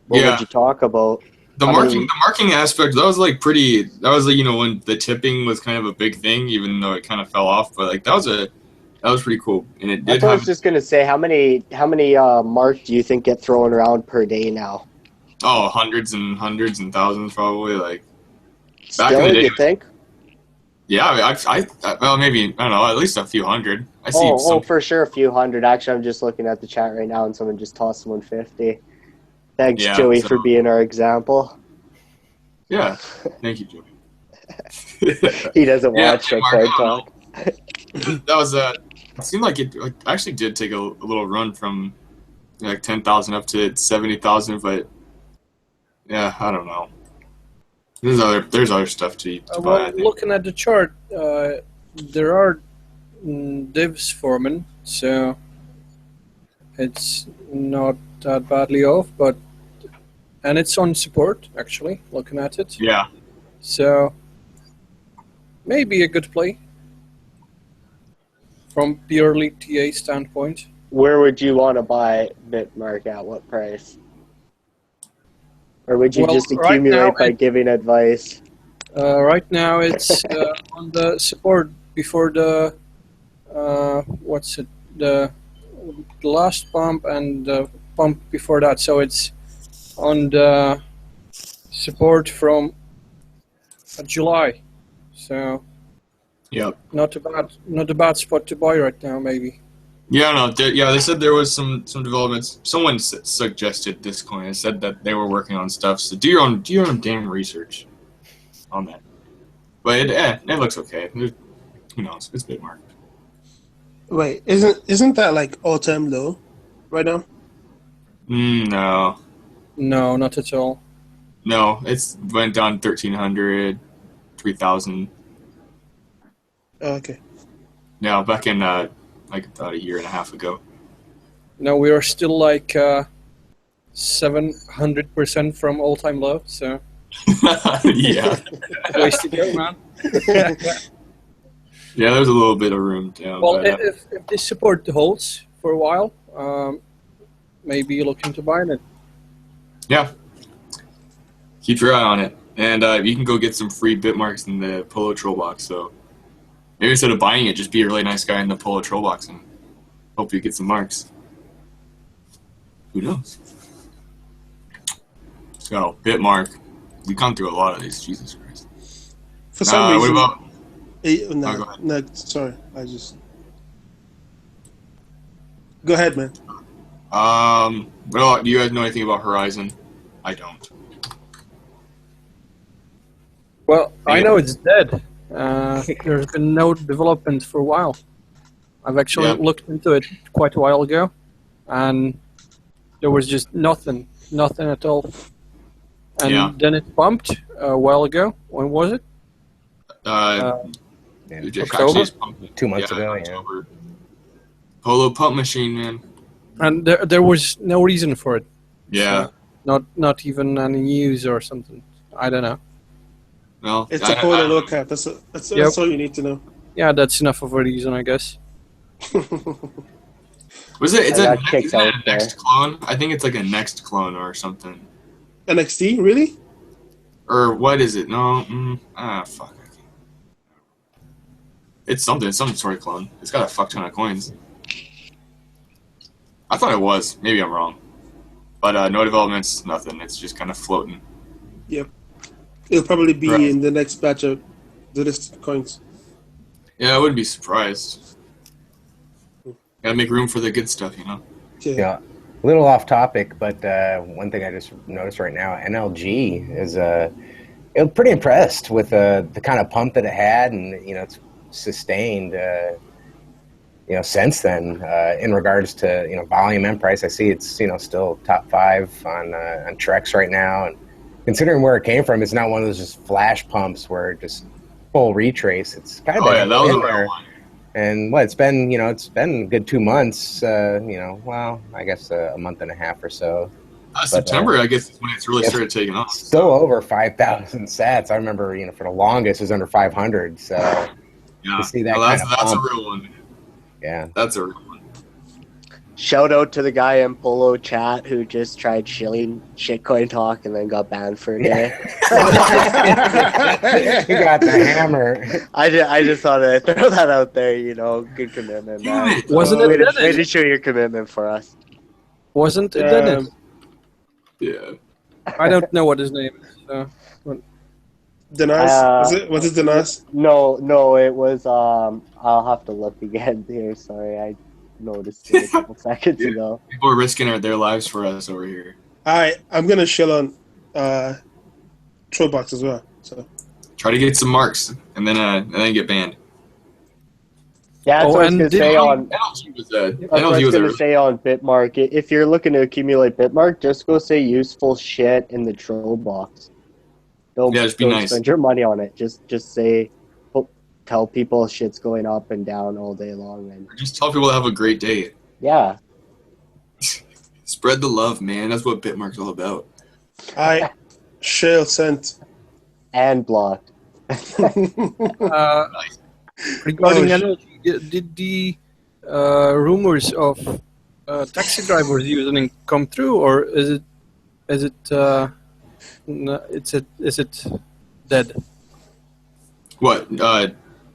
What would you talk about? The marking aspect, that was like pretty. That was like, when the tipping was kind of a big thing, even though it kind of fell off. But like that was pretty cool, and it did That's what I was just gonna say. How many marks do you think get thrown around per day now? Oh, hundreds and thousands probably. Like back Still, in the day, you think? yeah. I well, maybe I don't know, at least a few hundred. I see. Oh, for sure, a few hundred. Actually, I'm just looking at the chat right now, and someone just tossed 150. Thanks, Yeah, Joey, so- for being our example. Yeah, thank you, Joey. He doesn't Yeah, watch Mark, Shitcoin I don't Talk. That was it seemed like it actually did take a little run from like 10,000 up to 70,000, but yeah, I don't know. There's other stuff to buy. I Well, think. looking at the chart, there are divs forming, so it's not that badly off, and it's on support actually. Looking at it, Yeah, so maybe a good play from purely TA standpoint. Where would you want to buy Bitmark at? What price? Or would you Well, just right accumulate now by giving advice? Right now it's on the support before the the last pump and the pump before that. So it's on the support from July. So yep. not a bad spot to buy right now, maybe. Yeah, no, they said there was some developments. Someone suggested this coin and said that they were working on stuff. So do your own damn research on that. But it looks okay. Who knows? It's Bitmark. Wait, isn't that like all-time low right now? No, No, not at all. it's went down 1,300, 3,000. Oh, okay. Yeah, back in like about a year and a half ago. No, we are still like 700% from all-time low. So Yeah. ways to go, man. Yeah, there's a little bit of room down. Well, but, if this support holds for a while, maybe look into buying it. yeah. Keep your eye on it. And you can go get some free Bitmarks in the Polo Troll box. So maybe instead of buying it, just be a really nice guy in the Polo Troll box and hope you get some marks. Who knows? So, Bitmark. We've gone through a lot of these. Jesus Christ. For some reason. What about... No, go ahead. no, sorry. Go ahead, man. Well, do you guys know anything about Horizon? I don't. Well, I Yeah. know it's dead. There's been no development for a while. I've actually Yeah. looked into it quite a while ago, and there was just nothing at all. And Yeah. then it pumped a while ago. When was it? Yeah, October? 2 months ago, yeah. October. Polo pump machine, man. And there was no reason for it. Yeah. Not even any news or something. I don't know. Well, It's a Polo low cap. That's all you need to know. Yeah, that's enough of a reason, I guess. Was it? It's I a got kicked isn't it out a next clone. I think it's like a next clone or something. NXT, really? Or what is it? No. Fuck. I can't. It's something. Some sort of clone. It's got a fuck ton of coins. I thought it was. Maybe I'm wrong. But no developments. Nothing. It's just kind of floating. Yep. It'll probably be Right. in the next batch of the list coins. Yeah, I wouldn't be surprised. Gotta make room for the good stuff, you know. Yeah. Yeah, a little off topic, but one thing I just noticed right now, NLG is pretty impressed with the kind of pump that it had, and it's sustained since then in regards to volume and price. I see it's still top 5 on Trex right now, and considering where it came from, it's not one of those just flash pumps where it just full retrace. It's kind of That was a in there. real one. And it's been a good 2 months, well, I guess a month and a half or so. September, I guess, is when it's really started taking off. Still over 5,000 sats. I remember, for the longest, it was under 500. So Yeah, to see that that's kind of a pump. real one. Yeah, That's a real one. Shout out to the guy in Polo chat who just tried shilling shitcoin talk and then got banned for a day. He got the hammer. I just thought I'd throw that out there, good commitment, man. Wasn't it Way Dennis? to show your commitment for us. Wasn't it Dennis? Yeah. I don't know what his name is. So. Denas? Was it Denas? No, it was, I'll have to look again here, sorry, I noticed it a couple seconds ago. People are risking their lives for us over here. Alright, I'm gonna shell on Trollbox as well. So Try to get some marks and then get banned. Yeah, that's what I was gonna say on. NLG was say on Bitmark. If you're looking to accumulate Bitmark, just go say useful shit in the troll box. Don't be nice. Spend your money on it. Just say, tell people shit's going up and down all day long, and just tell people to have a great day. Yeah. Spread the love, man. That's what Bitmark's all about. Shale sent and blocked. Nice. Regarding NLG, did the rumors of taxi drivers using come true, or is it dead? What?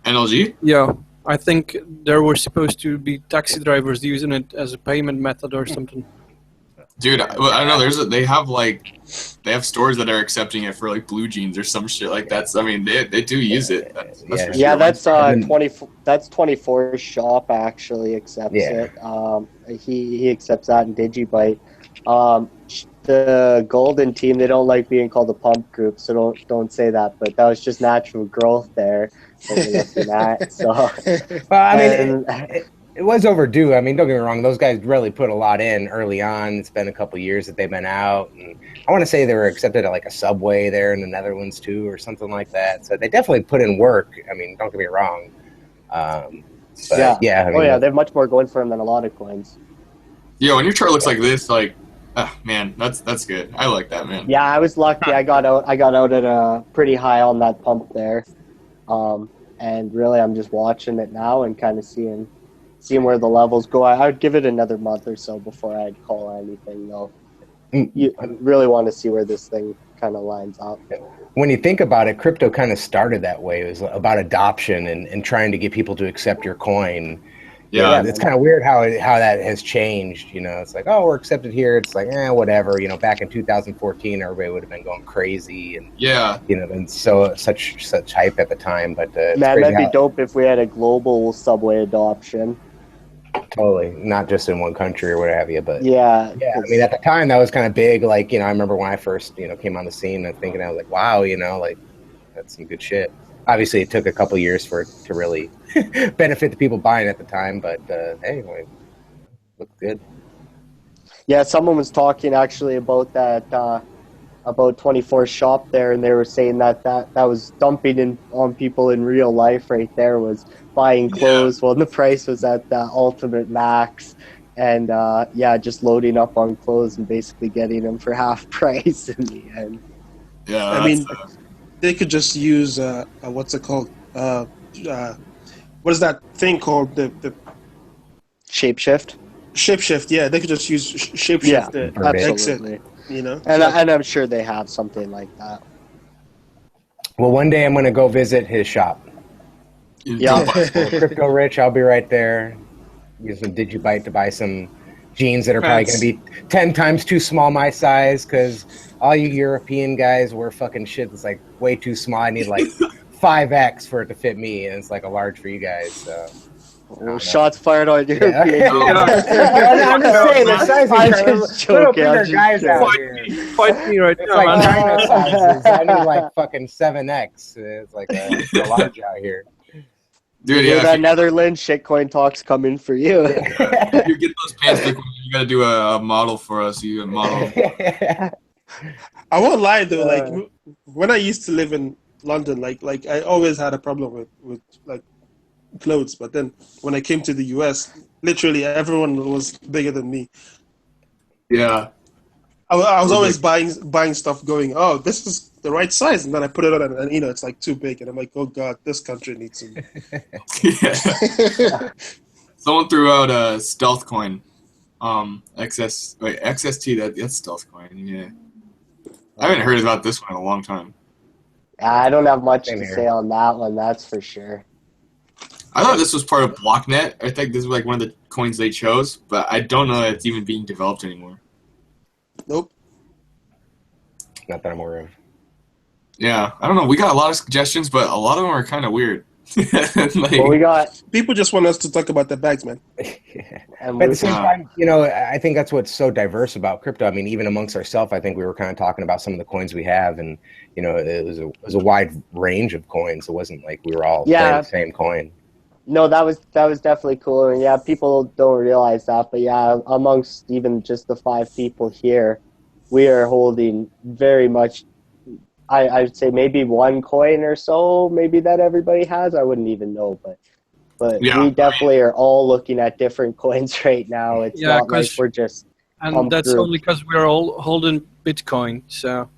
NLG? Yeah, I think there were supposed to be taxi drivers using it as a payment method or something. Dude, I don't know. They have stores that are accepting it for like blue jeans or some shit like that. So, I mean, they do use it. That's for sure. That's 24. That's 24 shop actually accepts it. He accepts that in Digibyte. The Golden team, they don't like being called a pump group, so don't say that. But that was just natural growth there that you're looking at. So, well, I mean, it was overdue. I mean, don't get me wrong; those guys really put a lot in early on. It's been a couple years that they've been out, and I want to say they were accepted at like a Subway there in the Netherlands too, or something like that. So they definitely put in work. I mean, don't get me wrong. But I mean, they have much more going for them than a lot of coins. Yeah, when your chart looks like this, man, that's good. I like that, man. Yeah, I was lucky. I got out at a pretty high on that pump there, and really, I'm just watching it now and kind of seeing where the levels go. I would give it another month or so before I'd call anything, though. You really want to see where this thing kind of lines up. When you think about it, crypto kind of started that way. It was about adoption and trying to get people to accept your coin. Yeah, it's kind of weird how that has changed. It's like, oh, we're accepted here. It's like, whatever. Back in 2014, everybody would have been going crazy, and and such hype at the time. But man, that'd be dope if we had a global Subway adoption. Totally, not just in one country or what have you, but yeah. I mean, at the time that was kind of big. Like, I remember when I first, came on the scene and thinking, I was like, wow, like that's some good shit. Obviously, it took a couple years for it to really benefit the people buying at the time, but hey, looked good. Yeah, someone was talking actually about that, about 24 shop there, and they were saying that was dumping on people in real life right there, was buying clothes when the price was at the ultimate max, and just loading up on clothes and basically getting them for half price in the end. Yeah, I mean, they could just use what's it called? What is that thing called? The Shapeshift. Shapeshift. Yeah, they could just use Shapeshift to absolutely. exit. And I'm sure they have something like that. Well, one day I'm going to go visit his shop. Yeah. Crypto Rich, I'll be right there. Use some Digibyte to buy some jeans that are probably going to be 10 times too small my size, because all you European guys wear fucking shit that's like way too small. I need like 5X for it to fit me, and it's like a large for you guys. So. Shots fired on European. I'm just saying, the size is little bigger guys out here. Fight me right it's now, like man. China sizes. I need like fucking 7X. It's like a large out here. Dude, that Netherlands shitcoin talks coming for you. If you get those pants, you gotta do a model for us. You a model. I won't lie though. Like when I used to live in London, like I always had a problem with like clothes. But then when I came to the US, literally everyone was bigger than me. Yeah. I was always buying stuff going, oh, this is the right size. And then I put it on and it's like too big. And I'm like, oh, God, this country needs some. Someone threw out a stealth coin. XST, that's stealth coin. Yeah, I haven't heard about this one in a long time. I don't have much Same to here. say on that one, that's for sure. I thought this was part of BlockNet. I think this was like one of the coins they chose, but I don't know that it's even being developed anymore. Nope. Not that I'm aware of. Yeah, I don't know. We got a lot of suggestions, but a lot of them are kind of weird. Like, Well, we got, People just want us to talk about the bags, man. and But at we, the same time, I think that's what's so diverse about crypto. I mean, even amongst ourselves, I think we were kind of talking about some of the coins we have, and it was a wide range of coins. It wasn't like we were all playing the same coin. no, that was definitely cool. And yeah, people don't realize that, but yeah, amongst even just the 5 people here, we are holding very much. I'd say maybe 1 coin or so, maybe that everybody has. I wouldn't even know, but Yeah. we definitely are all looking at different coins right now. It's Yeah, not like 'cause- we're just And that's through. only because we're all holding Bitcoin. So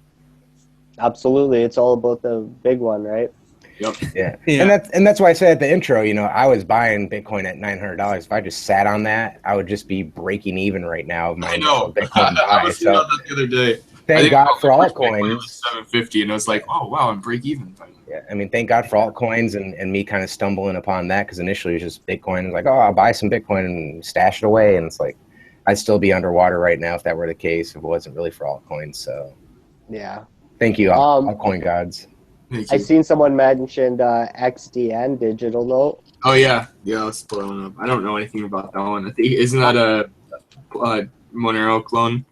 absolutely. It's all about the big one, right? Yep. Yeah. Yeah. And that's why I said at the intro, I was buying Bitcoin at $900. If I just sat on that, I would just be breaking even right now of my I know. Bitcoin I buy. was thinking So about that the other day. thank God for Bitcoin was altcoins. 750, and it was like, oh wow, I'm break even. Yeah, I mean, thank God for altcoins and me kind of stumbling upon that, because initially it was just Bitcoin. It was like, oh, I'll buy some Bitcoin and stash it away, and it's like I'd still be underwater right now if that were the case, if it wasn't really for altcoins. So Yeah. thank you, altcoin gods. Thank I you. seen someone mentioned XDN, digital note. Oh yeah, let's pull that one up. I don't know anything about that one. I think isn't that a Monero clone?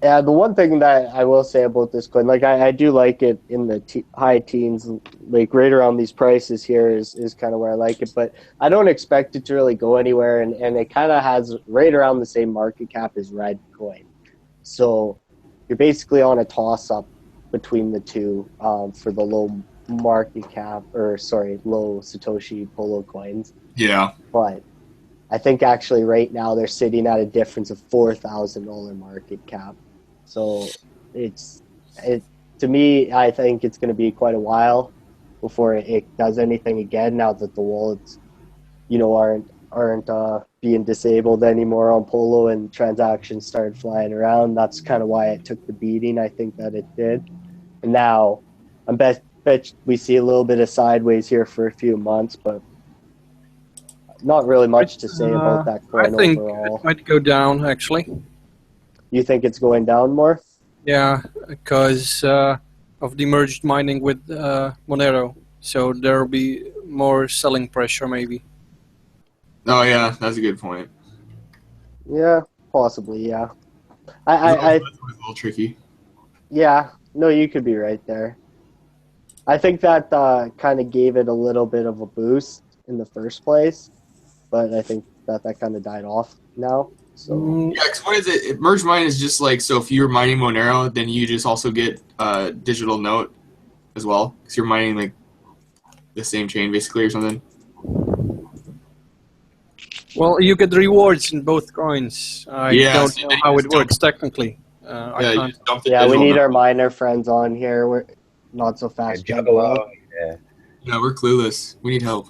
Yeah, the one thing that I will say about this coin, like I do like it in the high teens, like right around these prices here is kind of where I like it, but I don't expect it to really go anywhere, and it kind of has right around the same market cap as Red Coin. So you're basically on a toss-up between the two for the low market cap, low Satoshi Polo coins. Yeah. But I think actually right now they're sitting at a difference of $4,000 market cap. So to me, I think it's going to be quite a while before it does anything again. Now that the wallets, aren't being disabled anymore on Polo and transactions started flying around. That's kind of why it took the beating. I think that it did. And now, I bet we see a little bit of sideways here for a few months, but not really much to say about that coin I think overall. it might go down, actually. You think it's going down more? Yeah, because of the merged mining with Monero. So there will be more selling pressure, maybe. Oh yeah, that's a good point. Yeah, possibly. Yeah, That's a little tricky. yeah. No, you could be right there. I think that kind of gave it a little bit of a boost in the first place, but I think that kind of died off now. So Yeah, 'cause what is it? Merge mine is just like, so if you're mining Monero, then you just also get digital note as well, because you're mining like the same chain basically or something. Well, you get rewards in both coins. I Yeah, don't so know then how you it just works technically. I Yeah, you can't. just dump the yeah, we digital need note. our miner friends on here. We're not so fast. Juggalo. Yeah. Yeah, we're clueless. We need help.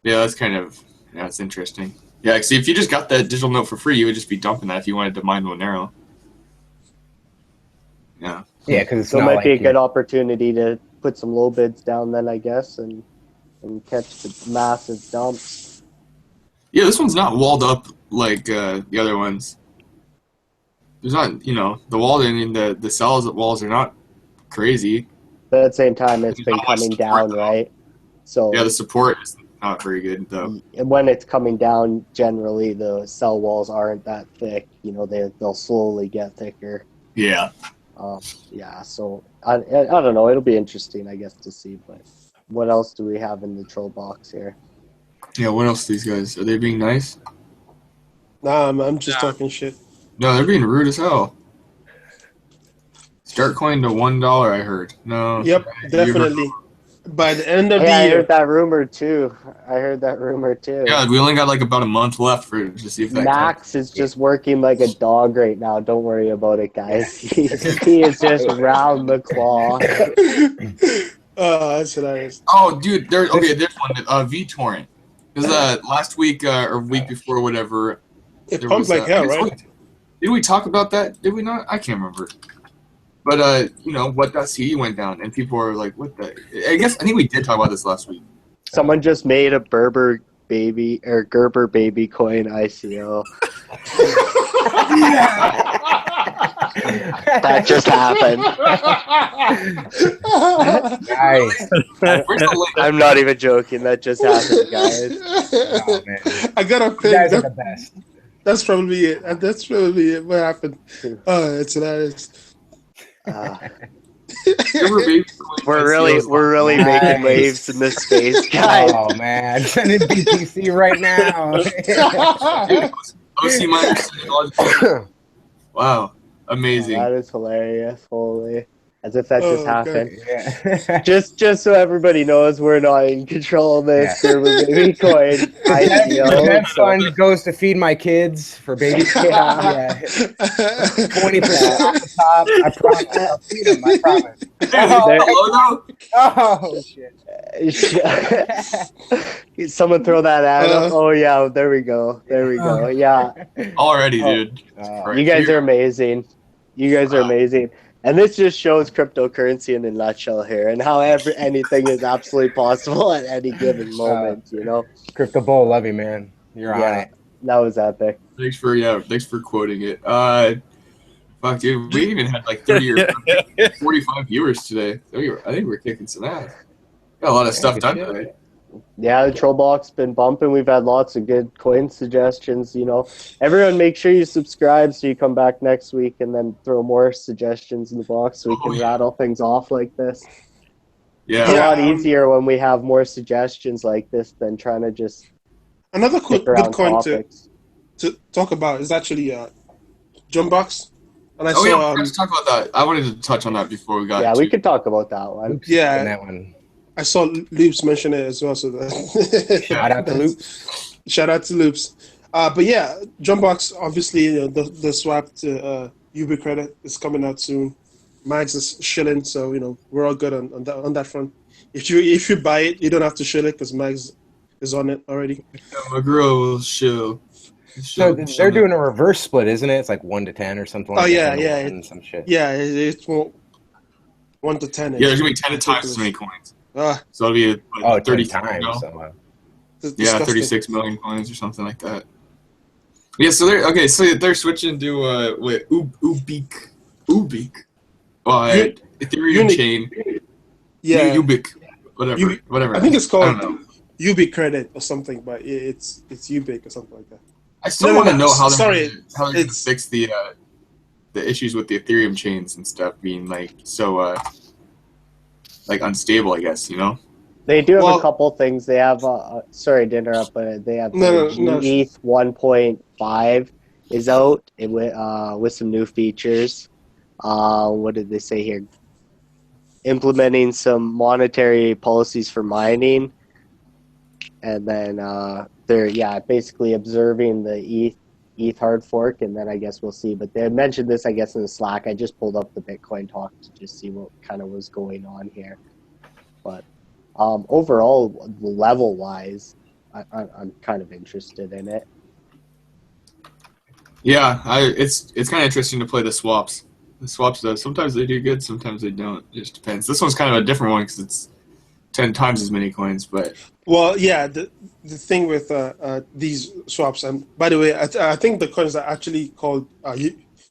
Yeah, that's interesting. Yeah, see, if you just got that digital note for free, you would just be dumping that if you wanted to mine Monero. Yeah. Yeah, because it's So it not might like be a good opportunity to put some low bids down then, I guess, and catch the massive dumps. Yeah, this one's not walled up like the other ones. There's not, the wall, I mean, the cells walls are not crazy. But at the same time, it's There's been not much coming support, down, though. right? So Yeah, the support is not very good, though. when it's coming down, generally the cell walls aren't that thick. They'll slowly get thicker. Yeah. Yeah, so I don't know. It'll be interesting, I guess, to see. But what else do we have in the troll box here? Yeah, what else these guys? Are they being nice? Nah, I'm just talking shit. No, they're being rude as hell. Start coin to $1, I heard. No. Yep, you definitely. By the end of Hey, the I year. heard that rumor too. Yeah, we only got like about a month left to see if that Max is just working like a dog right now. Don't worry about it, guys. He is just round the clock. Oh, that's hilarious. Oh, dude, this one, VTorrent. Because last week or week before, whatever, It There pumped was, like hell, I guess- right? Did we talk about that? Did we not? I can't remember. But you know, what.ce went down, and people were like, "What the?" I think we did talk about this last week. Someone just made a Gerber baby coin ICO. That just happened. Nice. Where's the link? I'm not even joking. That just happened, guys. Oh, man. I got a You pin. guys are the best. That's probably it. That's probably it. What happened? Oh, it's hilarious. Gerber baby coin We're ICOs. really Nice. making waves in this space, guys. Oh, man. Send in BTC right now. OC miners. Wow, amazing. That is hilarious. Holy. As if that just Oh, happened. Yeah. Just so everybody knows, we're not in control of this. Yeah. Gerber baby coin The ICO. debt fund goes to feed my kids for baby. Yeah. 20% off the top. I promise. I'll feed them. I promise. Oh, shit. Someone throw that ad up. Uh. Oh yeah, there we go. There we go. Yeah. Already, Oh. dude. You guys are amazing. You guys are amazing. And this just shows cryptocurrency in a nutshell here, and how anything is absolutely possible at any given moment. You know, Crypto Bowl, love you, man. You're on Yeah. it. that was epic. Thanks for quoting it. Fuck, dude, we even had like 30 or 45 viewers today. I think we're kicking some ass. Got a lot of stuff good done shit. today. Yeah, the troll box been bumping. We've had lots of good coin suggestions. You know, everyone, make sure you subscribe so you come back next week and then throw more suggestions in the box so we can rattle things off like this. Yeah. It's a lot easier when we have more suggestions like this than trying to just Another pick good around coin topics. to talk about is actually Jumpbox. And I Oh yeah, saw let's talk about that. I wanted to touch on that before we got. Yeah, to, we could talk about that one. Oops, Yeah. in that one. I saw Loops mention it as well. So that Shout out to Loops. Shout out to Loops. But yeah, Jumpbox, obviously, the swap to UB credit is coming out soon. Mags is shilling, so we're all good on that front. If you buy it, you don't have to shill it because Mags is on it already. My girl will show. So they're doing a reverse split, isn't it? It's like 1 to 10 or something like Oh, that. yeah, 10 to yeah. 1 and some shit. Yeah, it's 1 to 10. Yeah, there's gonna be 10 times as many coins. Ah, So it'll be like 30 30 times. no? So, it's Yeah, disgusting. 36 million coins or something like that. Yeah, so they're switching to Ubik. Ethereum Unique. chain. Yeah, Ubik. Whatever. I think it's I called don't know. UB credit or something, but it's UBIC or something like that. I still No, want to no, know how they're sorry, going to it's- fix the issues with the Ethereum chains and stuff being like so like unstable, I guess, They do have Well- a couple things. They have, sorry to interrupt, but they have No, the no. ETH 1.5 is out with some new features. What did they say here? Implementing some monetary policies for mining. And then they're basically observing the ETH hard fork, and then I guess we'll see. But they mentioned this, I guess, in the Slack. I just pulled up the Bitcoin talk to just see what kind of was going on here. But overall, level-wise, I'm kind of interested in it. Yeah, it's kind of interesting to play the swaps. The swaps, though, sometimes they do good, sometimes they don't. It just depends. This one's kind of a different one because it's 10 times as many coins, but Well, yeah, the thing with these swaps, and by the way, I think the coins are actually called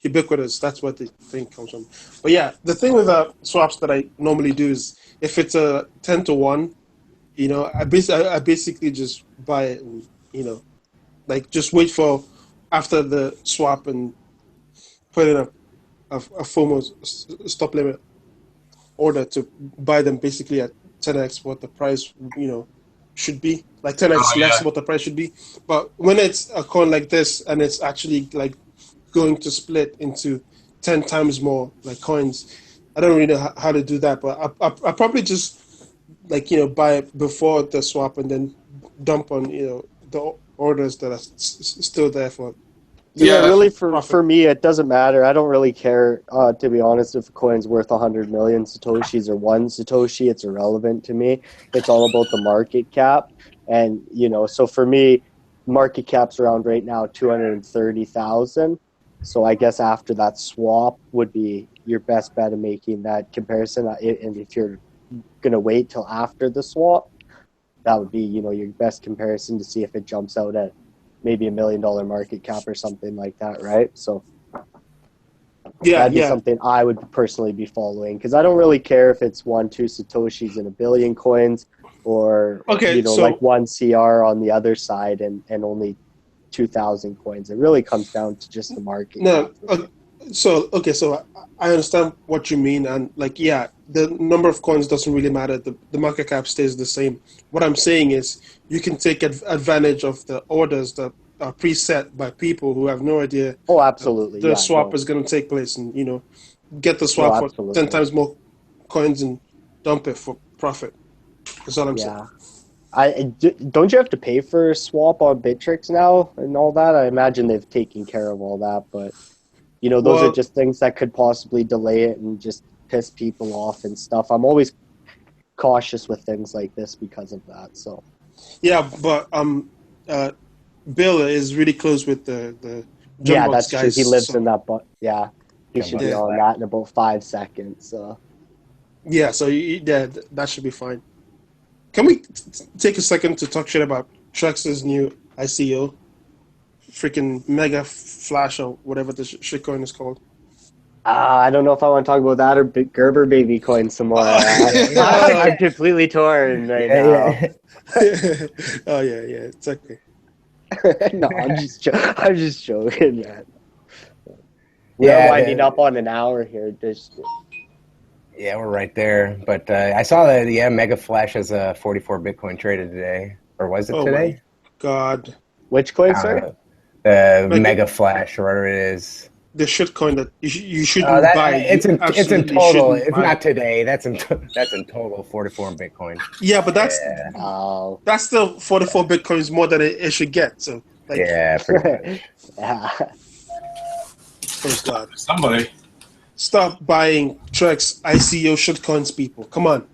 ubiquitous. That's what the thing comes from. But yeah, the thing with swaps that I normally do is if it's a 10 to 1, I basically just buy it and, like just wait for after the swap and put in a formal stop limit order to buy them basically at 10x what the price should be, like 10x less what the price should be. But when it's a coin like this and it's actually like going to split into 10 times more like coins, I don't really know how to do that, but I probably just buy it before the swap and then dump on the orders that are still there for. Yeah, really, for profit. me, it doesn't matter. I don't really care, to be honest, if a coin's worth 100 million Satoshis or 1 Satoshi. It's irrelevant to me. It's all about the market cap. And, so for me, market cap's around right now 230,000. So I guess after that swap would be your best bet of making that comparison. And if you're going to wait till after the swap, that would be, your best comparison to see if it jumps out at maybe $1 million market cap or something like that, right? So that'd be something I would personally be following, because I don't really care if it's 1-2 Satoshis in a billion coins or, like 1 CR on the other side and only 2,000 coins. It really comes down to just the market. No, so I understand what you mean, and the number of coins doesn't really matter. The market cap stays the same. What I'm saying is you can take advantage of the orders that are preset by people who have no idea. Oh, absolutely. The swap is going to take place, and get the swap for 10 times more coins and dump it for profit. That's all I'm saying. Don't you have to pay for a swap on Bittrex now and all that? I imagine they've taken care of all that, but those are just things that could possibly delay it and just piss people off and stuff. I'm always cautious with things like this because of that. So yeah, but Bill is really close with the that's guys, true. He lives in that, but he should be on that in about 5 seconds. So so that should be fine. Can we take a second to talk shit about Trex's new ICO? Freaking Mega Flash or whatever the shitcoin is called. I don't know if I want to talk about that or Gerber baby coin some more. I'm completely torn right now. Oh yeah, it's okay. No, I'm just joking, man. We're winding up on an hour here. Yeah, we're right there. But I saw that Mega Flash has a 44 Bitcoin traded today, or was it today? My God, which coin, sir? The Mega Flash, or whatever it is. The shitcoin that you shouldn't buy. It's in total. It's not today. That's in total 44 Bitcoin. Yeah, but that's still 44 Bitcoins more than it should get. So pretty much. First God, Somebody stop buying Trex ICO shitcoins, people. Come on.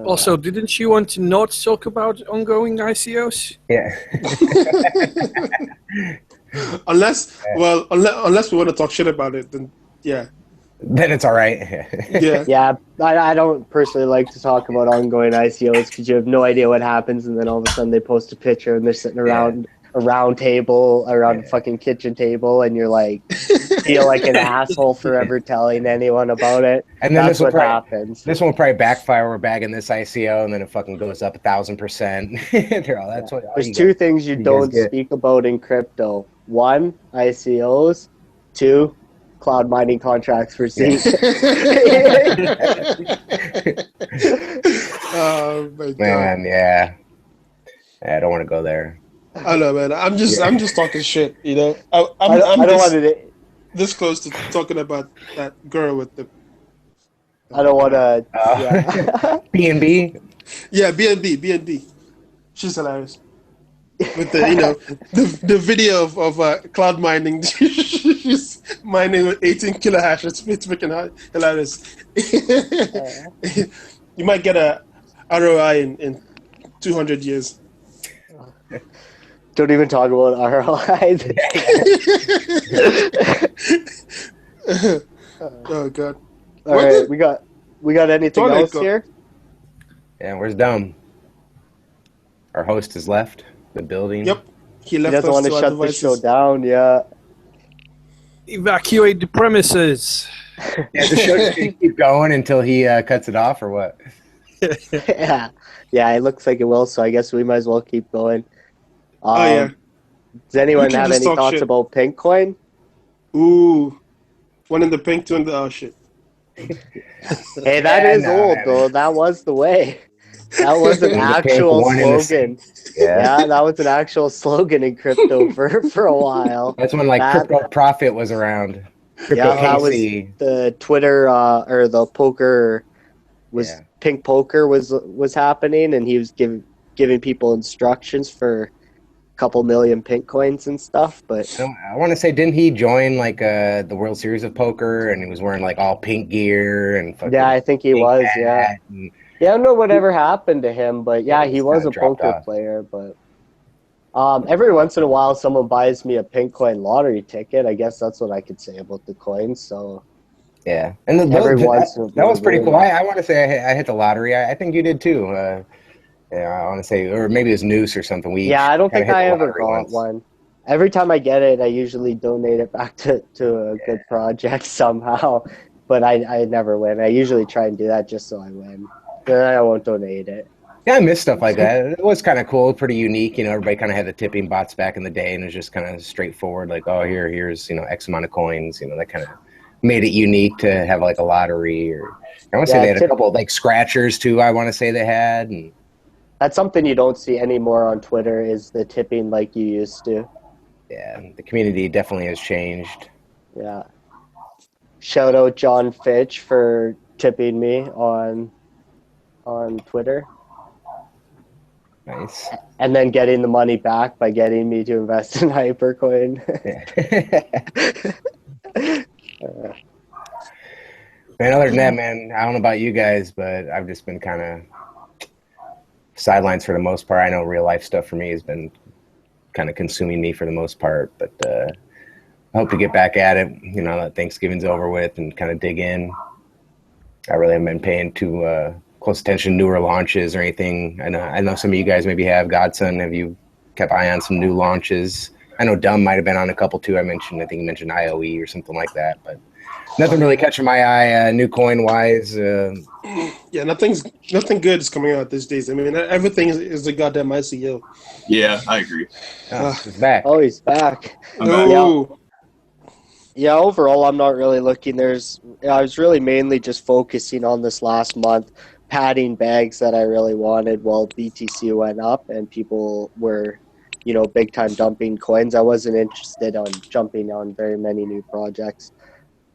Also, didn't you want to not talk about ongoing ICOs? Yeah. unless we want to talk shit about it, then Then it's all right. Yeah. I don't personally like to talk about ongoing ICOs because you have no idea what happens, and then all of a sudden they post a picture and they're sitting around a round table, around a fucking kitchen table, and you're like, feel like an asshole forever telling anyone about it. And then that's what happens. This one will probably backfire. We're bagging this ICO, and then it fucking goes up 1,000%. There's two things you don't speak about in crypto. 1, ICOs. 2, cloud mining contracts for Zeke. Oh my God. Man, yeah. I don't want to go there. I know, man. I'm just talking shit. I don't want to. This close to talking about that girl with the. I don't want to. B&B. Yeah, B&B. She's hilarious. With the the video of cloud mining. She's mining with 18 kilohashes. It's freaking hilarious. You might get a ROI in 200 years. Don't even talk about ROI. Oh God! All right, we got anything else here? Yeah, where's Dumb? Our host has left the building. Yep, he doesn't want to shut the show down. Yeah. Evacuate the premises. Yeah, the show should keep going until he cuts it off, or what? Yeah, it looks like it will. So I guess we might as well keep going. Does anyone have any thoughts about pink coin? Ooh, one in the pink, two in the shit. Hey, that is old though. That was the way. That was an actual slogan. Yeah, that was an actual slogan in crypto for a while. That's when Crypto Profit was around. That was the Twitter or the poker was pink poker was happening, and he was giving people instructions for couple million pink coins and stuff. But I want to say, didn't he join the World Series of Poker, and he was wearing all pink gear and I think he was. Yeah, I don't know whatever happened to him, but yeah, he he's was kinda a dropped poker off. player. But every once in a while, someone buys me a pink coin lottery ticket. I guess that's what I could say about the coins. So Yeah, and every once in a that was pretty blue cool. moon. I want to say I hit the lottery. I think you did too. Yeah, I want to say, or maybe it was Noose or something. We Yeah, I don't kind of think hit I the ever lottery got once. one. Every time I get it, I usually donate it back to a good project somehow. But I never win. I usually try and do that just so I win. Then I won't donate it. Yeah, I miss stuff like that. It was kind of cool, pretty unique. You know, everybody kind of had the tipping bots back in the day, and it was just kind of straightforward. Like, oh, here's X amount of coins. That kind of made it unique to have like a lottery. Or I want to say Yeah, they had a couple of, like scratchers too. I want to say they had. And That's something you don't see anymore on Twitter is the tipping like you used to. yeah, the community definitely has changed. Yeah. Shout out John Fitch for tipping me on Twitter. Nice. And then getting the money back by getting me to invest in Hypercoin. Yeah. Man, other than that, man, I don't know about you guys, but I've just been kind of sidelines for the most part. I know real life stuff for me has been kind of consuming me for the most part, but I hope to get back at it, that Thanksgiving's over with and kind of dig in. I really haven't been paying too close attention to newer launches or anything. I know some of you guys maybe have. Godson, have you kept eye on some new launches? I know Dumb might have been on a couple too. I think you mentioned IOE or something like that, but nothing really catching my eye new coin wise. Yeah, nothing good is coming out these days. I mean, everything is the goddamn ICO. Yeah, I agree. It's back. Oh, he's back. I'm back. Oh, Yeah, overall, I'm not really looking. I was really mainly just focusing on this last month, padding bags that I really wanted while BTC went up and people were, big time dumping coins. I wasn't interested on jumping on very many new projects.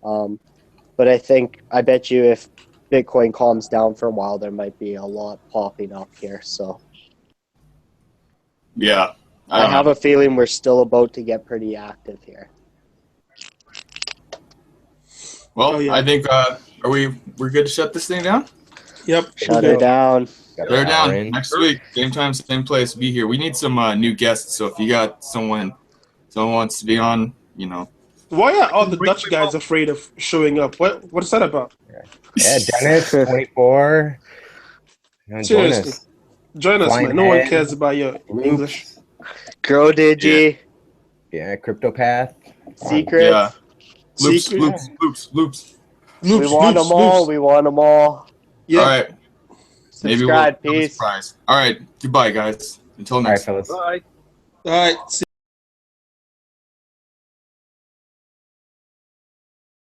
But I bet you if Bitcoin calms down for a while, there might be a lot popping up here. So Yeah. I have a feeling we're still about to get pretty active here. Well, Oh, yeah. I think we're good to shut this thing down? yep. Shut we're it good. down. Got They're an hour down in. next week, same time, same place. Be here. We need some new guests. So if you got someone wants to be on, Why are all the Dutch guys afraid of showing up? What's that about? Yeah, Dennis, 24. Join Seriously. us. Join us, Flying man. No one Head, cares about your English. Grow Digi. Yeah, CryptoPath. Secrets. yeah, loops. Loops, We want them all. loops. We want them all. Yeah. All right. Maybe we'll Subscribe. have a Peace. surprise. All right. Goodbye, guys. Until All right, next. fellas. Bye. All right. See